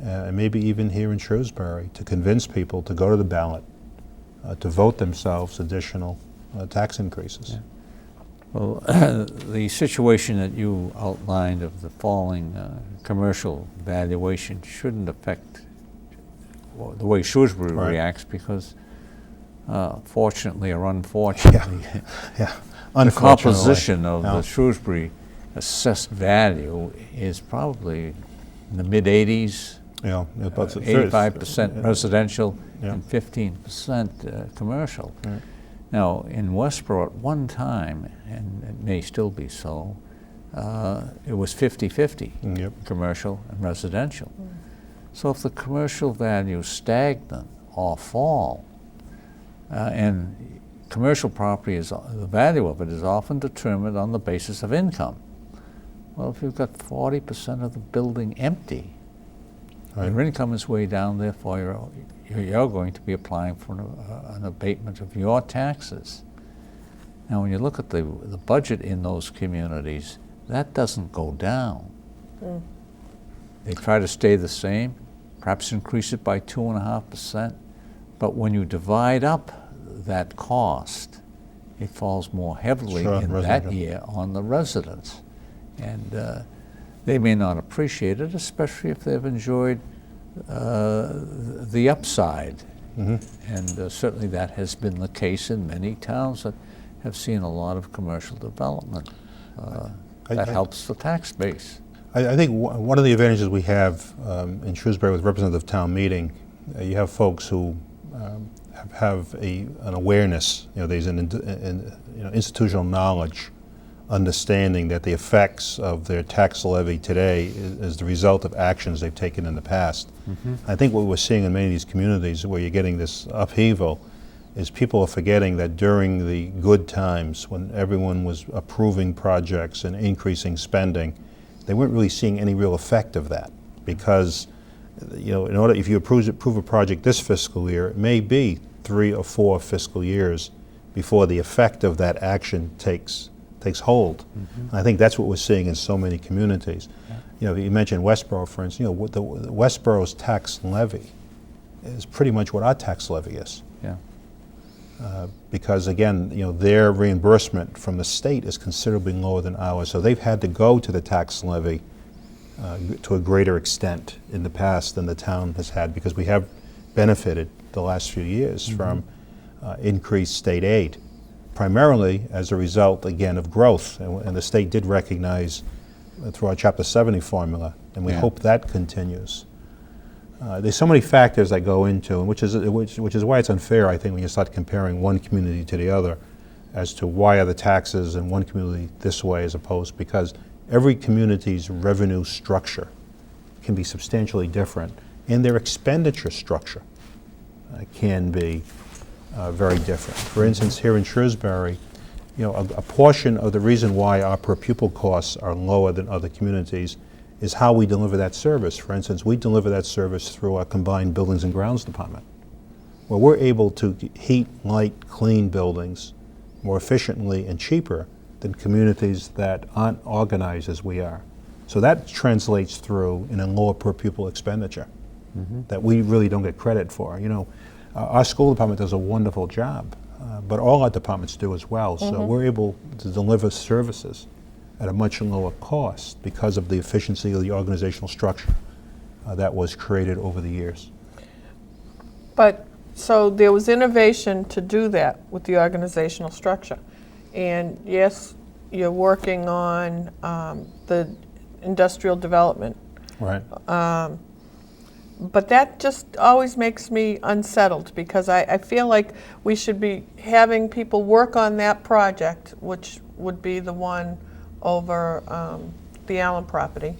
and maybe even here in Shrewsbury, to convince people to go to the ballot, to vote themselves additional tax increases. Yeah. Well, the situation that you outlined of the falling commercial valuation shouldn't affect the way Shrewsbury reacts, because fortunately or unfortunately, the composition of the Shrewsbury assessed value is probably in the mid-80s, about 85% residential and 15% commercial. Right. Now, in Westboro at one time, and it may still be so, it was 50-50, commercial and residential. So if the commercial value is stagnant or fall, and commercial property, the value of it is often determined on the basis of income. Well, if you've got 40% of the building empty, your income is way down, therefore you're going to be applying for an abatement of your taxes. Now, when you look at the budget in those communities, that doesn't go down. They try to stay the same, perhaps increase it by 2.5%, but when you divide up that cost, it falls more heavily in that year on the residents. And they may not appreciate it, especially if they've enjoyed the upside. And certainly that has been the case in many towns that have seen a lot of commercial development. That helps the tax base. I think one of the advantages we have in Shrewsbury with representative town meeting, you have folks who have an awareness. There's an institutional knowledge, understanding that the effects of their tax levy today is the result of actions they've taken in the past. I think what we're seeing in many of these communities where you're getting this upheaval is people are forgetting that during the good times, when everyone was approving projects and increasing spending, they weren't really seeing any real effect of that, because in order, if you approve a project this fiscal year, it may be 3 or 4 fiscal years before the effect of that action takes hold. And I think that's what we're seeing in so many communities. You mentioned Westboro, for instance. The Westboro's tax levy is pretty much what our tax levy is. Yeah. Because again, their reimbursement from the state is considerably lower than ours, so they've had to go to the tax levy to a greater extent in the past than the town has had, because we have benefited the last few years from increased state aid, primarily as a result, again, of growth. And the state did recognize through our Chapter 70 formula, and we hope that continues. There's so many factors that go into, and which is why it's unfair, I think, when you start comparing one community to the other, as to why are the taxes in one community this way as opposed, because every community's revenue structure can be substantially different, and their expenditure structure can be very different. For instance, here in Shrewsbury, a portion of the reason why our per pupil costs are lower than other communities is how we deliver that service. For instance, we deliver that service through our combined buildings and grounds department, where we're able to heat, light, clean buildings more efficiently and cheaper than communities that aren't organized as we are. So that translates through in a lower per pupil expenditure that we really don't get credit for. Our school department does a wonderful job, but all our departments do as well. So we're able to deliver services at a much lower cost because of the efficiency of the organizational structure that was created over the years. But, so there was innovation to do that with the organizational structure. And yes, you're working on the industrial development. Right. But that just always makes me unsettled, because I feel like we should be having people work on that project, which would be the one over the Allen property.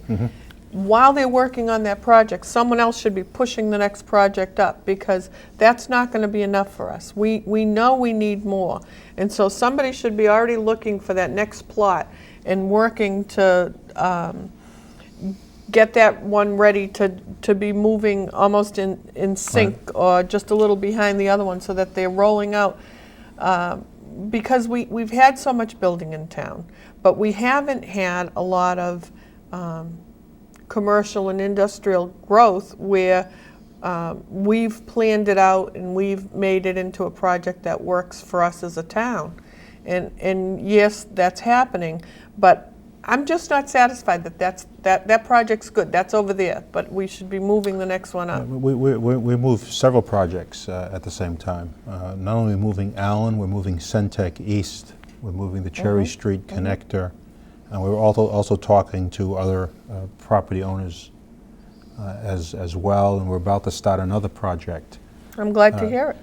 While they're working on that project, someone else should be pushing the next project up, because that's not going to be enough for us. We know we need more. And so somebody should be already looking for that next plot and working to get that one ready to be moving almost in sync, or just a little behind the other one, so that they're rolling out. Because we've had so much building in town, but we haven't had a lot of commercial and industrial growth where we've planned it out and we've made it into a project that works for us as a town. And yes, that's happening, but I'm just not satisfied that project's good. That's over there, but we should be moving the next one up. We moved several projects at the same time. Not only moving Allen, we're moving Centec East, we're moving the Cherry Street connector, and we were also talking to other property owners as well, and we're about to start another project. I'm glad to hear it.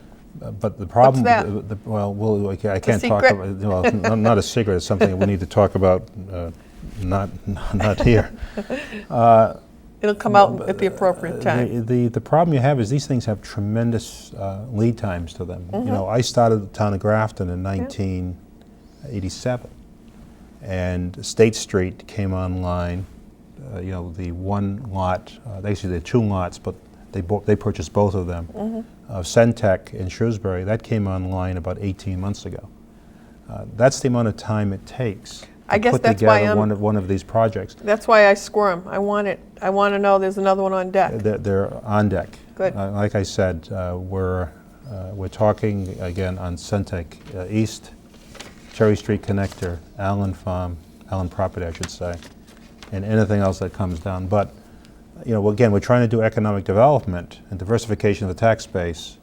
But the problem, What's that? I can't talk about. Not a secret. It's something we need to talk about. Not here. It'll come out at the appropriate time. The problem you have is these things have tremendous lead times to them. I started the town of Grafton in 1987, and State Street came online. The one lot, actually there are 2 lots, but they purchased both of them. Centec in Shrewsbury, that came online about 18 months ago. That's the amount of time it takes to put together one of these projects. That's why I squirm. I want to know there's another one on deck. They're on deck. Good. Like I said, we're talking again on Centec East, Cherry Street connector, Allen property, I should say, and anything else that comes down. But again, we're trying to do economic development and diversification of the tax base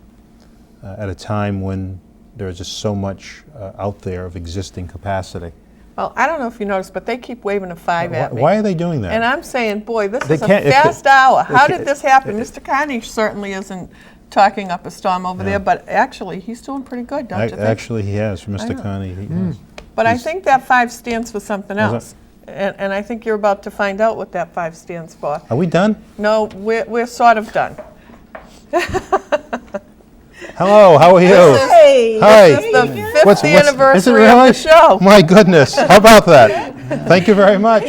at a time when there's just so much out there of existing capacity. Well, I don't know if you noticed, but they keep waving a 5 at me. Why are they doing that? And I'm saying, boy, this is a fast hour. How did this happen? Mr. Carney certainly isn't talking up a storm over there, but actually, he's doing pretty good, don't you think? Actually, he has, for Mr. Carney. But I think that 5 stands for something else. And I think you're about to find out what that 5 stands for. Are we done? No, we're sort of done. Hello, how are you? Hey, This Hi. is the 5th Is it anniversary of really? the show. My goodness, how about that? Thank you very much.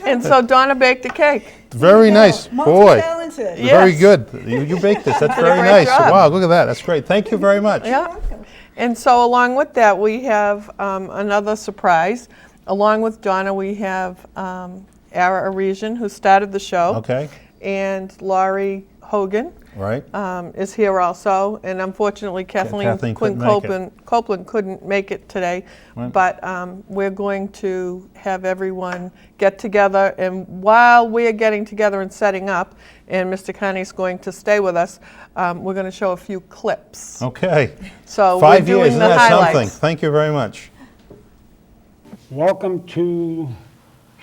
And so Donna baked a cake. Very nice, boy. Multi-talented. Very Yes. good. You baked this, that's Did a very great nice. job. Wow, look at that, that's great. Thank you very much. Yeah. And so along with that, we have another surprise. Along with Donna, we have Aresian, who started the show. Okay, And Laurie Hogan right. is here also. And unfortunately, Kathleen couldn't make it. Copeland couldn't make it today. Right. But we're going to have everyone get together. And while we're getting together and setting up, and Mr. Carney's going to stay with us, we're going to show a few clips. Okay. So 5 we're doing years, isn't the that highlights. something? Thank you very much. Welcome to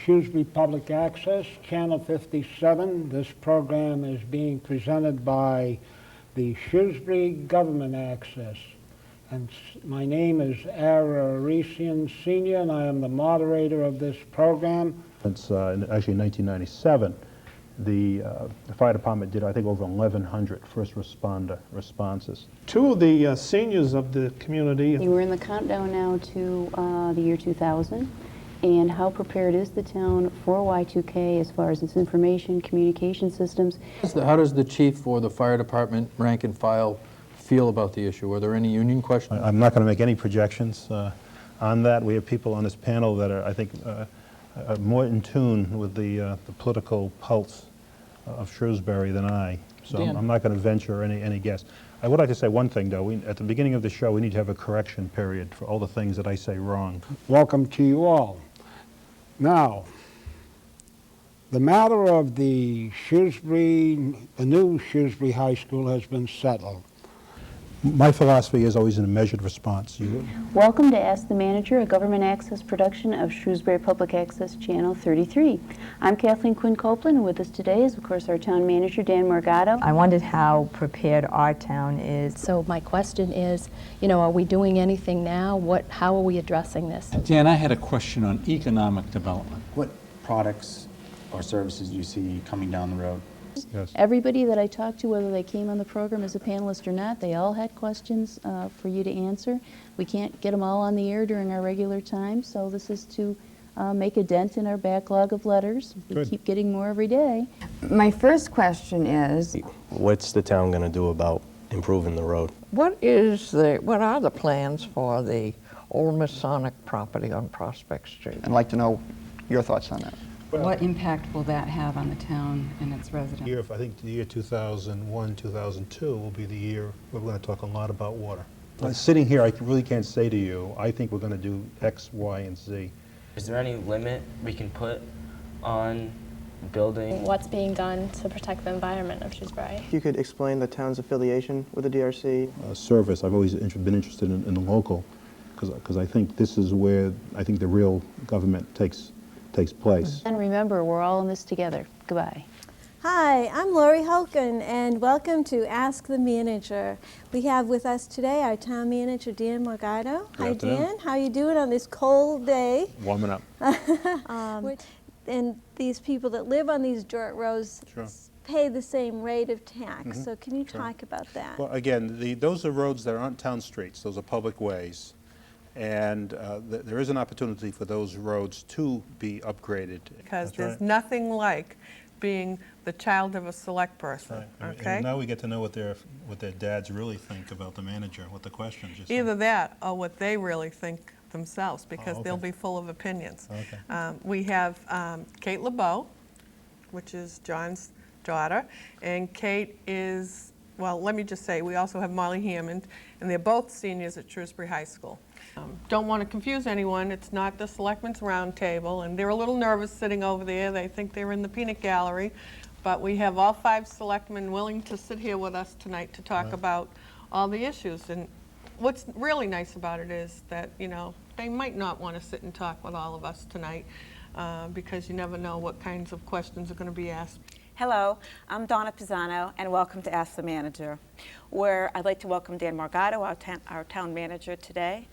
Shrewsbury Public Access, Channel 57. This program is being presented by the Shrewsbury Government Access. And my name is Aresian Sr., and I am the moderator of this program. It's actually 1997. The fire department did, I think, over 1,100 first responder responses. Two of the seniors of the community. We're in the countdown now to the year 2000, and how prepared is the town for Y2K as far as its information, communication systems? How does the chief or the fire department rank and file feel about the issue? Are there any union questions? I'm not going to make any projections on that. We have people on this panel that are, I think, more in tune with the political pulse of Shrewsbury than I. So Dan. I'm not going to venture any guess. I would like to say one thing, though. At the beginning of the show, we need to have a correction period for all the things that I say wrong. Welcome to you all. Now, the matter of the new Shrewsbury High School has been settled. My philosophy is always in a measured response. Welcome to Ask the Manager, a government access production of Shrewsbury Public Access Channel 33. I'm Kathleen Quinn Copeland, and with us today is, of course, our town manager, Dan Morgado. I wondered how prepared our town is. So my question is, are we doing anything now? How are we addressing this? Dan, I had a question on economic development. What products or services do you see coming down the road? Yes. Everybody that I talked to, whether they came on the program as a panelist or not, they all had questions for you to answer. We can't get them all on the air during our regular time, so this is to make a dent in our backlog of letters. We Good. keep getting more every day. My first question is, What's the town going to do about improving the road? What are the plans for the old Masonic property on Prospect Street? I'd like to know your thoughts on that. what impact will that have on the town and its residents? I think the year 2001, 2002 will be the year we're going to talk a lot about water. Sitting here, I really can't say to you, I think we're going to do X, Y, and Z. Is there any limit we can put on building? What's being done to protect the environment of Shrewsbury? If you could explain the town's affiliation with the DRC. Service, I've always been interested in the local, because I think this is where I think the real government takes place. And remember, we're all in this together. Goodbye. Hi, I'm Laurie Hogan, and welcome to Ask the Manager. We have with us today our town manager, Dan Morgado. Hi, Dan. How are you doing on this cold day? Warming up. And these people that live on these dirt roads pay the same rate of tax. So can you talk about that? Well, again, those are roads that aren't town streets. Those are public ways. And there is an opportunity for those roads to be upgraded. Because there's nothing like being the child of a select person, okay? And now we get to know what their dads really think about the manager, what the questions. Either that or what they really think themselves, because they'll be full of opinions. Okay. We have Kate LeBeau, which is John's daughter, and Kate is, well, let me just say, we also have Molly Hammond, and they're both seniors at Shrewsbury High School. Don't want to confuse anyone, it's not the Selectmen's Round Table, and they're a little nervous sitting over there. They think they're in the peanut gallery, but we have all 5 selectmen willing to sit here with us tonight to talk about all the issues. And what's really nice about it is that, they might not want to sit and talk with all of us tonight because you never know what kinds of questions are going to be asked. Hello, I'm Donna Pisano, and welcome to Ask the Manager, where I'd like to welcome Dan Morgado, our town manager today.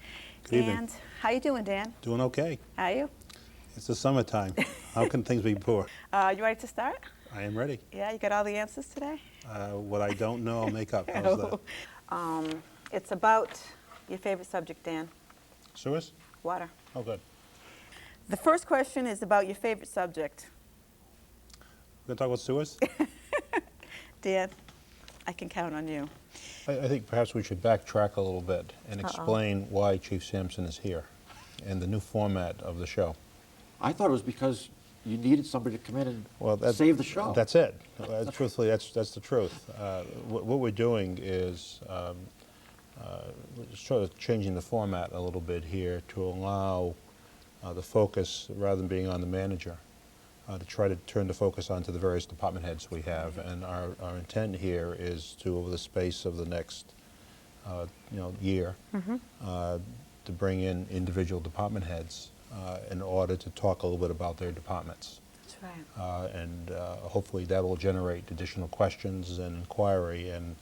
Good evening. And how you doing, Dan? Doing okay. How are you? It's the summertime. How can things be poor? You ready to start? I am ready. Yeah, you got all the answers today? What I don't know, I'll make up. How's that? It's about Your favorite subject, Dan? Sewers? Water. Oh, good. The first question is about your favorite subject. We're going to talk about sewers? Dan, I can count on you. I think perhaps we should backtrack a little bit and explain why Chief Sampson is here and the new format of the show. I thought it was because you needed somebody to come in and save the show. That's it. Truthfully, that's the truth. What we're doing is sort of changing the format a little bit here to allow the focus, rather than being on the manager, to try to turn the focus onto the various department heads we have. And our intent here is to, over the space of the next year, to bring in individual department heads in order to talk a little bit about their departments. That's right. And hopefully that will generate additional questions and inquiry. And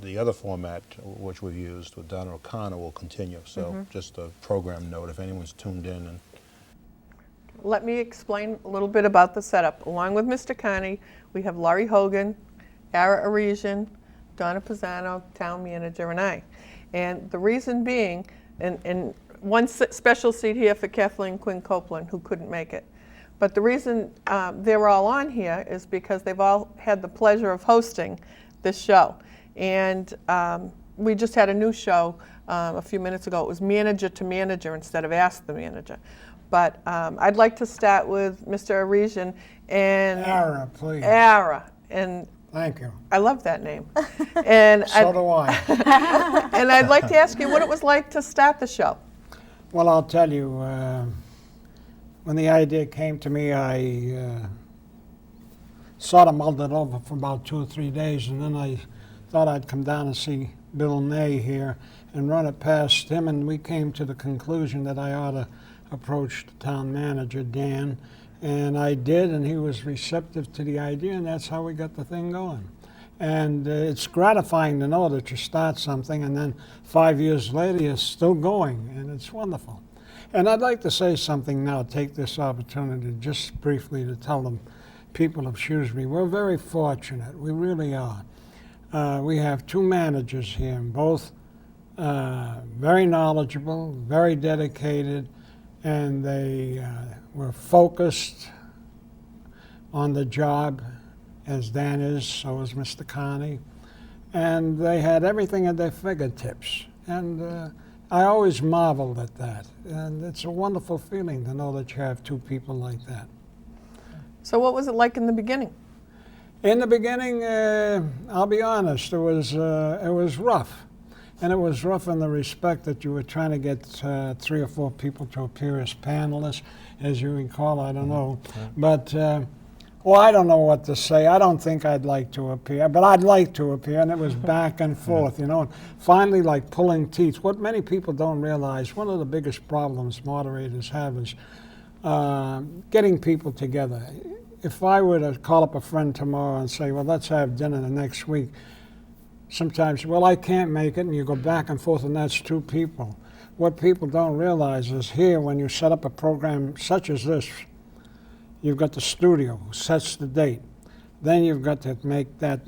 the other format, which we've used with Donna O'Connor, will continue. So just a program note, if anyone's tuned in. And let me explain a little bit about the setup. Along with Mr. Carney, we have Laurie Hogan, Aresian, Donna Pisano, town manager, and I. And the reason being, and one special seat here for Kathleen Quinn Copeland, who couldn't make it. But the reason they're all on here is because they've all had the pleasure of hosting this show. And we just had a new show a few minutes ago. It was manager to manager instead of ask the manager. But I'd like to start with Mr. Aresian and Ara, please. Ara. And thank you. I love that name. And so do I. And I'd like to ask you what it was like to start the show. Well, I'll tell you, when the idea came to me, I sort of mulled it over for about 2 or 3 days, and then I thought I'd come down and see Bill Ney here and run it past him, and we came to the conclusion that I ought to approach the town manager, Dan, and I did, and he was receptive to the idea, and that's how we got the thing going. And it's gratifying to know that you start something and then 5 years later you're still going, and it's wonderful. And I'd like to say something now, take this opportunity just briefly to tell them, people of Shrewsbury, we're very fortunate, we really are. We have 2 managers here, both very knowledgeable, very dedicated, and they were focused on the job, as Dan is, so is Mr. Carney. And they had everything at their fingertips. And I always marveled at that. And it's a wonderful feeling to know that you have 2 people like that. So what was it like in the beginning? In the beginning, I'll be honest, it was rough. And it was rough in the respect that you were trying to get 3 or 4 people to appear as panelists, as you recall, I don't know. But, well, I don't know what to say. I don't think I'd like to appear, but I'd like to appear, and it was back and forth, you know. And finally, like pulling teeth. What many people don't realize, one of the biggest problems moderators have is getting people together. If I were to call up a friend tomorrow and say, well, let's have dinner the next week, sometimes, well, I can't make it, and you go back and forth, and that's 2 people. What people don't realize is here, when you set up a program such as this, you've got the studio who sets the date. Then you've got to make that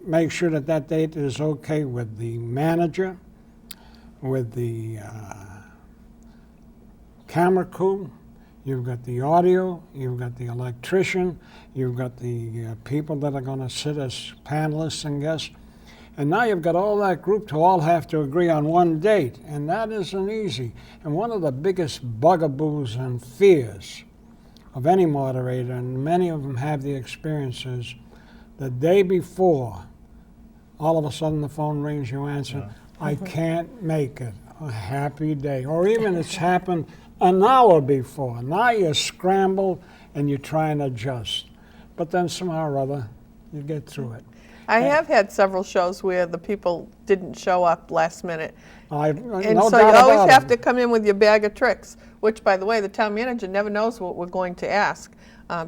make sure that that date is okay with the manager, with the camera crew. You've got the audio. You've got the electrician. You've got the people that are going to sit as panelists and guests. And now you've got all that group to all have to agree on one date, and that isn't easy. And one of the biggest bugaboos and fears of any moderator, and many of them have the experiences, the day before, all of a sudden the phone rings, you answer, I can't make it, a happy day. Or even it's happened an hour before. Now you're scrambled and you try and adjust. But then somehow or other, you get through it. I have had several shows where the people didn't show up last minute. And no so you doubt always about have it. to come in with your bag of tricks, which, by the way, the town manager never knows what we're going to ask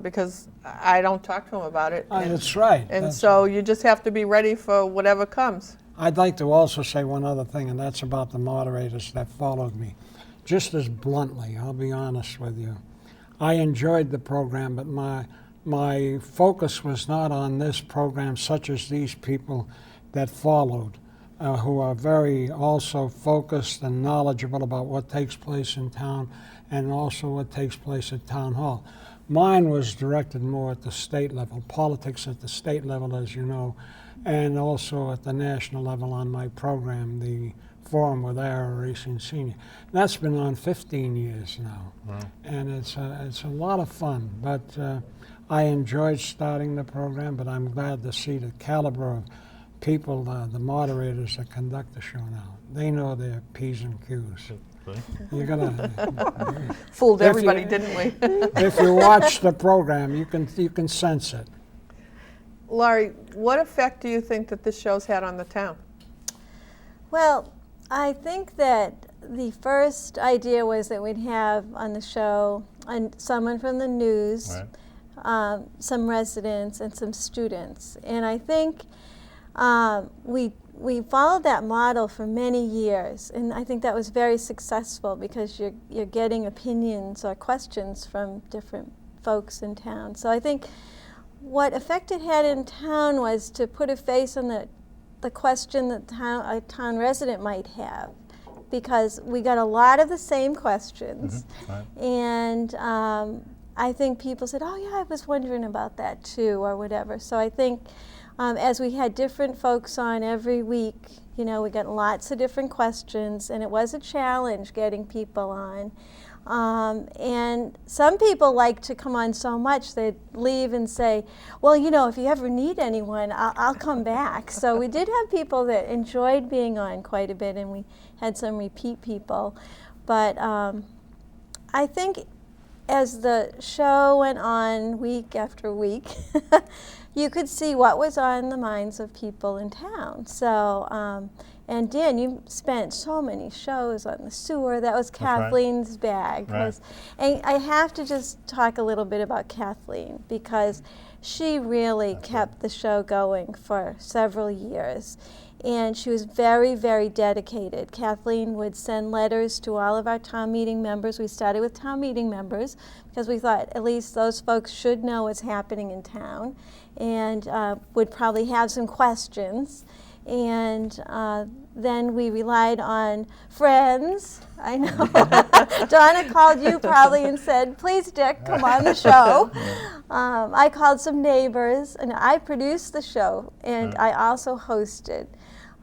because I don't talk to him about it. That's right. And so you just have to be ready for whatever comes. I'd like to also say one other thing, and that's about the moderators that followed me. Just as bluntly, I'll be honest with you. I enjoyed the program, but my focus was not on this program such as these people that followed. who are very also focused and knowledgeable about what takes place in town and also what takes place at Town Hall. Mine was directed more at the state level, politics at the state level, as you know, and also at the national level on my program, the Forum with Aresian Senior. That's been on 15 years now, and it's a lot of fun. But I enjoyed starting the program, but I'm glad to see the caliber of people, the moderators that conduct the show now. They know their P's and Q's. You're gonna fooled everybody, didn't we? If you watch the program, you can sense it. Laurie, what effect do you think that this show's had on the town? Well, I think that the first idea was that we'd have on the show someone from the news, some residents, and some students. And I think we followed that model for many years, and I think that was very successful because you're getting opinions or questions from different folks in town. So I think what effect it had in town was to put a face on the question that a town resident might have, because we got a lot of the same questions. And I think people said, oh yeah, I was wondering about that too, or whatever. So I think as we had different folks on every week, we got lots of different questions, and it was a challenge getting people on. And some people like to come on so much they'd leave and say, well, if you ever need anyone, I'll come back. So we did have people that enjoyed being on quite a bit, and we had some repeat people. But I think as the show went on week after week, you could see what was on the minds of people in town. So, and Dan, you spent so many shows on the sewer. That was Kathleen's bag. And I have to just talk a little bit about Kathleen, because she really kept the show going for several years. And she was very, very dedicated. Kathleen would send letters to all of our town meeting members. We started with town meeting members because we thought at least those folks should know what's happening in town, and would probably have some questions. And then we relied on friends. I know. Donna called you probably and said, please, Dick, come on the show. I called some neighbors, and I produced the show, and I also hosted.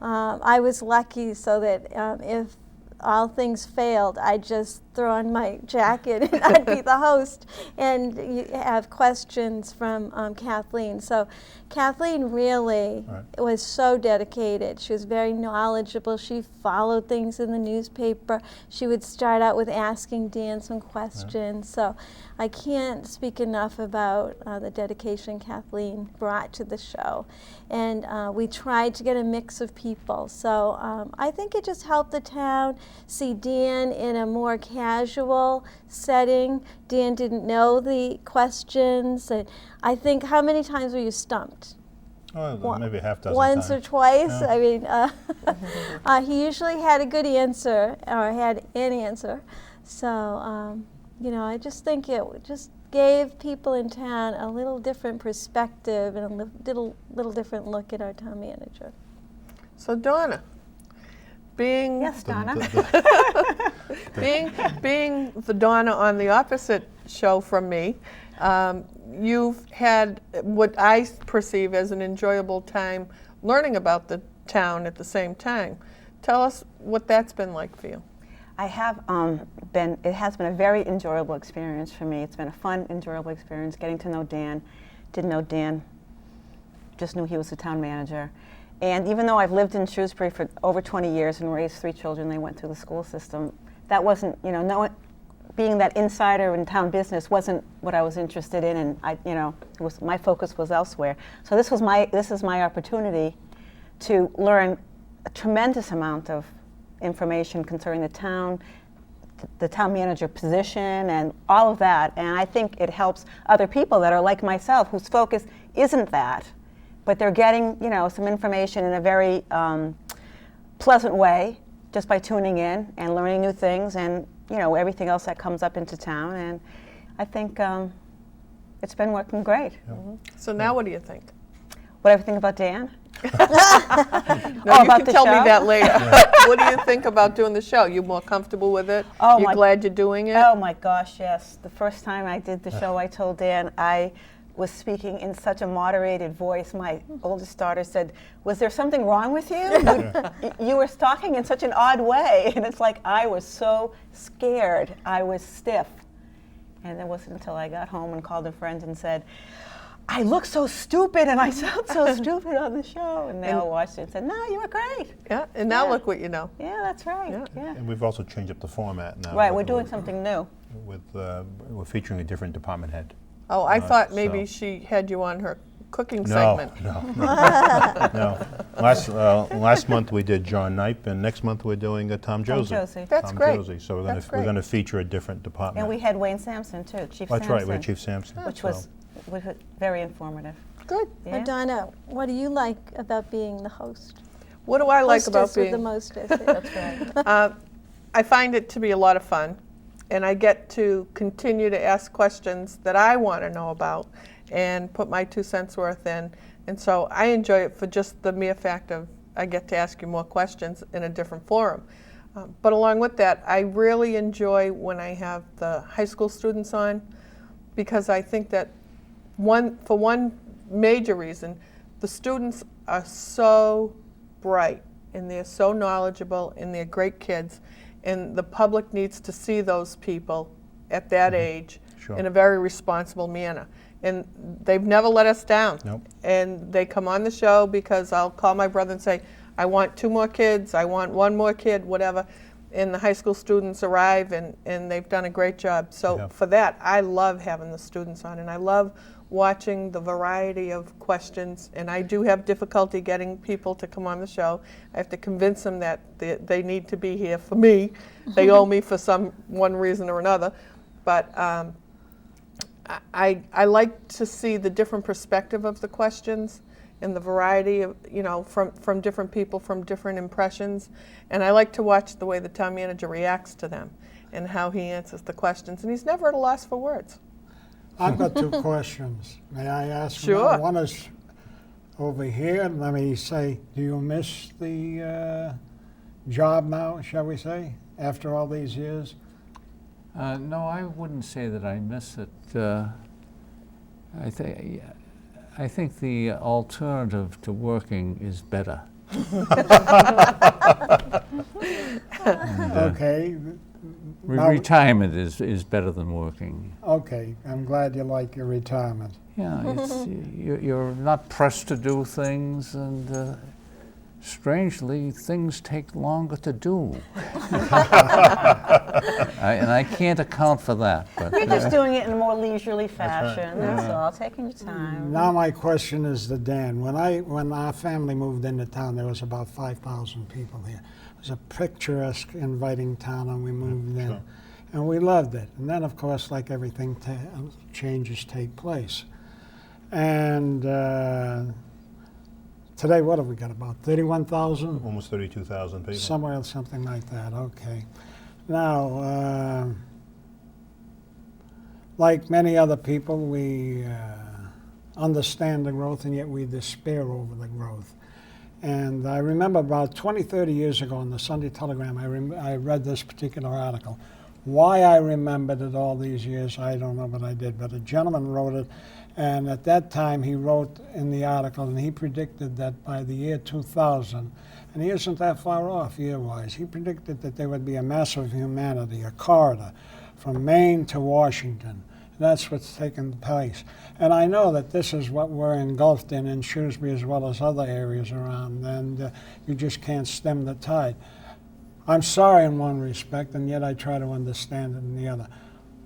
I was lucky so that if all things failed, I'd just throw on my jacket and I'd be the host, and you have questions from Kathleen. So Kathleen really was so dedicated. She was very knowledgeable. She followed things in the newspaper. She would start out with asking Dan some questions. So I can't speak enough about the dedication Kathleen brought to the show. And we tried to get a mix of people. So I think it just helped the town see Dan in a more casual setting. Dan didn't know the questions. And I think, how many times were you stumped? Oh, maybe a half dozen Once times. or twice. Yeah. I mean, he usually had a good answer, or had an answer. So, I just think it just gave people in town a little different perspective and a little different look at our town manager. So Donna, being Yes, Donna. being the Donna on the opposite show from me, you've had what I perceive as an enjoyable time learning about the town at the same time. Tell us what that's been like for you. I have it has been a very enjoyable experience for me. It's been a fun, enjoyable experience getting to know Dan. Didn't know Dan, just knew he was the town manager. And even though I've lived in Shrewsbury for over 20 years and raised 3 children, they went through the school system, that wasn't, being that insider in town business wasn't what I was interested in, and my focus was elsewhere. So this is my opportunity to learn a tremendous amount of information concerning the town manager position, and all of that. And I think it helps other people that are like myself, whose focus isn't that, but they're getting, some information in a very pleasant way just by tuning in and learning new things, and everything else that comes up into town. And I think it's been working great. So now what do you think? What do I think about Dan? No, you about can the tell show? me that later. What do you think about doing the show? You more comfortable with it? Oh, you my- glad you're doing it? Oh my gosh, yes. The first time I did the show, I told Dan I was speaking in such a moderated voice. My oldest daughter said, "Was there something wrong with you? You were talking in such an odd way." And it's like I was so scared. I was stiff. And it wasn't until I got home and called a friend and said, "I look so stupid and I sound so stupid on the show." And they all watched it and said, "No, you were great." Yeah, and now Yeah. look what you know. Yeah, that's right. Yeah. And we've also changed up the format now. Right, we're doing something new. We're featuring a different department head. Oh, I thought maybe so- she had you on her cooking No, segment. no. Last month we did John Knipe, and next month we're doing Tom Josie. Josie. That's Tom great. Josie. So That's we're great. going to feature a different department. And we had Wayne Sampson too, Chief That's Sampson. right, we had Chief Sampson. Which was very informative. Good. Yeah. Now, Donna, what do you like about being the host? What do I like about Hostess with being? the mostest. That's right. I find it to be a lot of fun, and I get to continue to ask questions that I want to know about and put my 2 cents worth in. And so I enjoy it for just the mere fact of I get to ask you more questions in a different forum. But along with that, I really enjoy when I have the high school students on, because I think that for one major reason, the students are so bright and they're so knowledgeable and they're great kids, and the public needs to see those people at that age in a very responsible manner. And they've never let us down. Nope. And they come on the show because I'll call my brother and say, "I want 2 more kids, I want 1 more kid," whatever. And the high school students arrive, and they've done a great job. So for that, I love having the students on, and I love watching the variety of questions. And I do have difficulty getting people to come on the show. I have to convince them that they need to be here for me. They owe me for one reason or another. But I like to see the different perspective of the questions and the variety of, from different people, from different impressions. And I like to watch the way the town manager reacts to them and how he answers the questions. And he's never at a loss for words. I've got 2 questions. May I ask? Sure. One is over here. Let me say, do you miss the job now, shall we say, after all these years? No, I wouldn't say that I miss it. I think the alternative to working is better. Okay. Now- Retirement is better than working. Okay, I'm glad you like your retirement. Yeah, you're not pressed to do things, and strangely, things take longer to do. And I can't account for that. But You're just doing it in a more leisurely fashion. That's all, taking your time. Now my question is to Dan. When our family moved into town, there was about 5,000 people here. It was a picturesque, inviting town, and we moved in. And we loved it. And then, of course, like everything, changes take place. And today, what have we got, about 31,000? Almost 32,000 people. Somewhere, something like that, okay. Now, like many other people, we understand the growth, and yet we despair over the growth. And I remember about 20, 30 years ago in the Sunday Telegram, I read this particular article. Why I remembered it all these years, I don't know, but I did. But a gentleman wrote it, and at that time he wrote in the article, and he predicted that by the year 2000, and he isn't that far off year-wise, he predicted that there would be a mass of humanity, a corridor from Maine to Washington. That's what's taken place. And I know that this is what we're engulfed in Shrewsbury as well as other areas around, and you just can't stem the tide. I'm sorry in one respect, and yet I try to understand it in the other.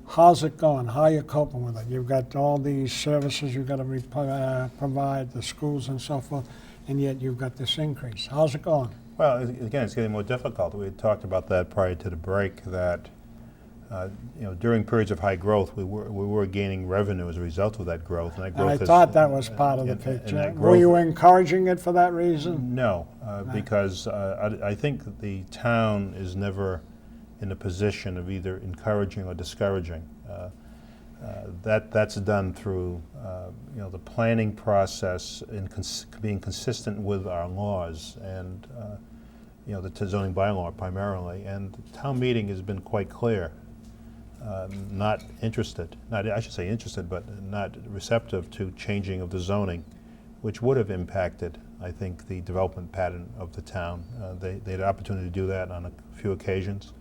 How's it going? How are you coping with it? You've got all these services you've got to provide, the schools and so forth, and yet you've got this increase. How's it going? Well, again, it's getting more difficult. We had talked about that prior to the break, that during periods of high growth, we were gaining revenue as a result of that growth. And that growth I thought that was part of the picture. Were you encouraging it for that reason? No, because I think that the town is never in a position of either encouraging or discouraging. That's done through the planning process and being consistent with our laws and the zoning bylaw primarily. And the town meeting has been quite clear, not interested, I should say interested, but not receptive to changing of the zoning, which would have impacted, I think, the development pattern of the town. They had an opportunity to do that on a few occasions.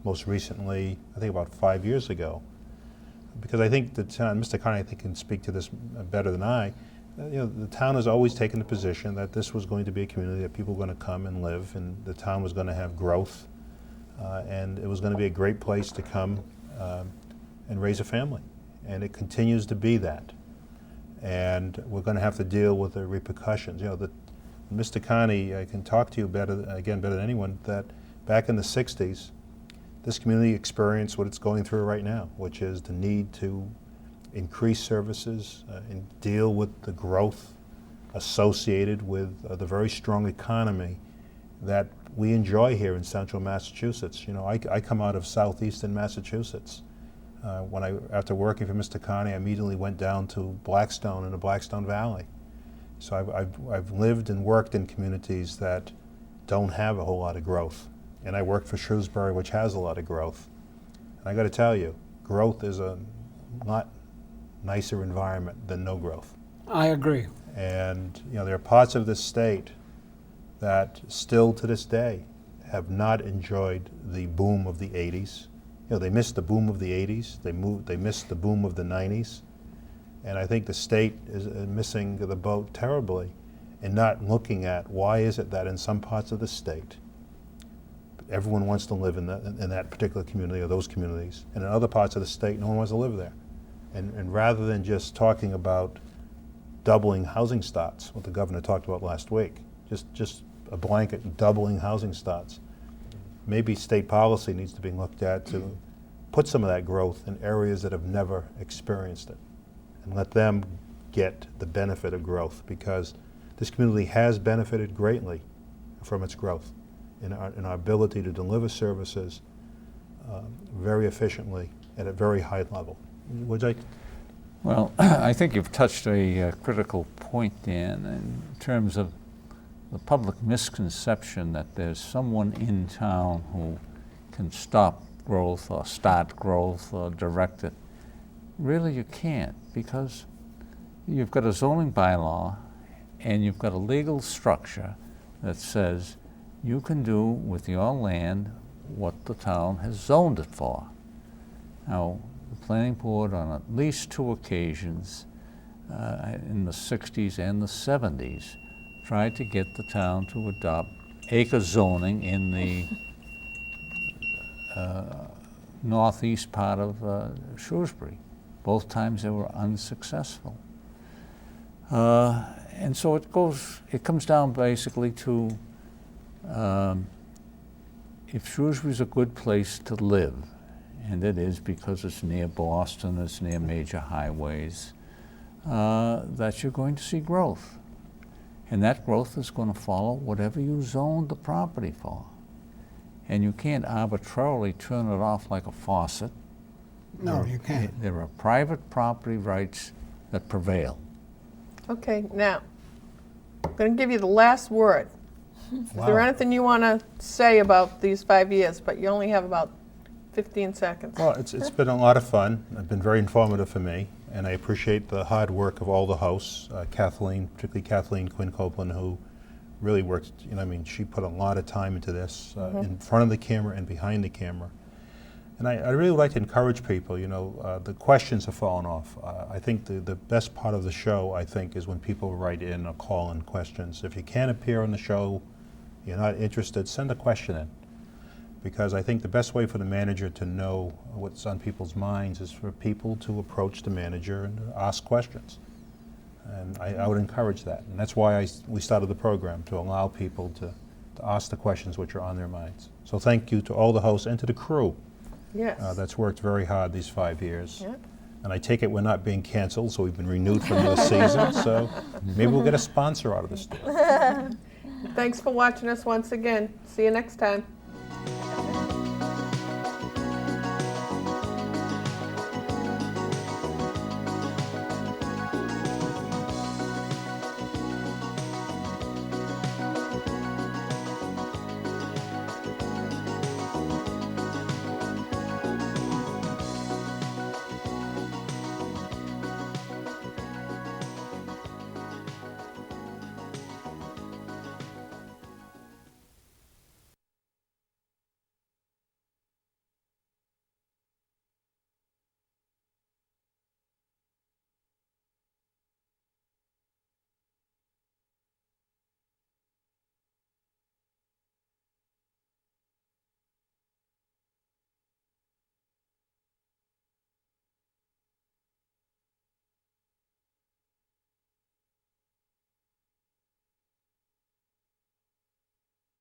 Most recently, I think about 5 years ago. Because I think the town, Mr. Carney, I think, can speak to this better than I. The town has always taken the position that this was going to be a community that people were going to come and live, and the town was going to have growth, and it was going to be a great place to come and raise a family. And it continues to be that. And we're going to have to deal with the repercussions. Mr. Carney, I can talk to you better than anyone, that back in the 60s, this community experienced what it's going through right now, which is the need to increase services and deal with the growth associated with the very strong economy that we enjoy here in central Massachusetts. I come out of southeastern Massachusetts. After working for Mr. Carney, I immediately went down to Blackstone in the Blackstone Valley. So I've lived and worked in communities that don't have a whole lot of growth. And I worked for Shrewsbury, which has a lot of growth. And I got to tell you, growth is a lot nicer environment than no growth. I agree. And there are parts of this state that still to this day have not enjoyed the boom of the 80s. They missed the boom of the 80s. They missed the boom of the 90s. And I think the state is missing the boat terribly in not looking at why is it that in some parts of the state everyone wants to live in that particular community or those communities, and in other parts of the state no one wants to live there. And rather than just talking about doubling housing starts, what the governor talked about last week, just a blanket doubling housing starts, maybe state policy needs to be looked at to put some of that growth in areas that have never experienced it and let them get the benefit of growth, because this community has benefited greatly from its growth in our ability to deliver services very efficiently at a very high level. Would I? Well, I think you've touched a critical point, Dan, in terms of the public misconception that there's someone in town who can stop growth or start growth or direct it. Really, you can't, because you've got a zoning bylaw and you've got a legal structure that says you can do with your land what the town has zoned it for. Now, the planning board on at least 2 occasions in the 60s and the 70s tried to get the town to adopt acre zoning in the northeast part of Shrewsbury. Both times they were unsuccessful. And so it comes down basically to if Shrewsbury's a good place to live, and it is because it's near Boston, it's near major highways, that you're going to see growth. And that growth is going to follow whatever you zoned the property for. And you can't arbitrarily turn it off like a faucet. No, you can't. There are private property rights that prevail. Okay, now, I'm going to give you the last word. Is there anything you want to say about these 5 years? But you only have about 15 seconds. Well, it's been a lot of fun. It's been very informative for me, and I appreciate the hard work of all the hosts, Kathleen, particularly Kathleen Quinn Copeland, who really worked, she put a lot of time into this, in front of the camera and behind the camera. And I really would like to encourage people, the questions have fallen off. I think the best part of the show, I think, is when people write in or call in questions. If you can't appear on the show, you're not interested, send a question in. Because I think the best way for the manager to know what's on people's minds is for people to approach the manager and ask questions. And I would encourage that. And that's why we started the program, to allow people to ask the questions which are on their minds. So thank you to all the hosts and to the crew. Yes. That's worked very hard these 5 years. Yep. And I take it we're not being canceled, so we've been renewed for another season. So maybe we'll get a sponsor out of this deal. Thanks for watching us once again. See you next time.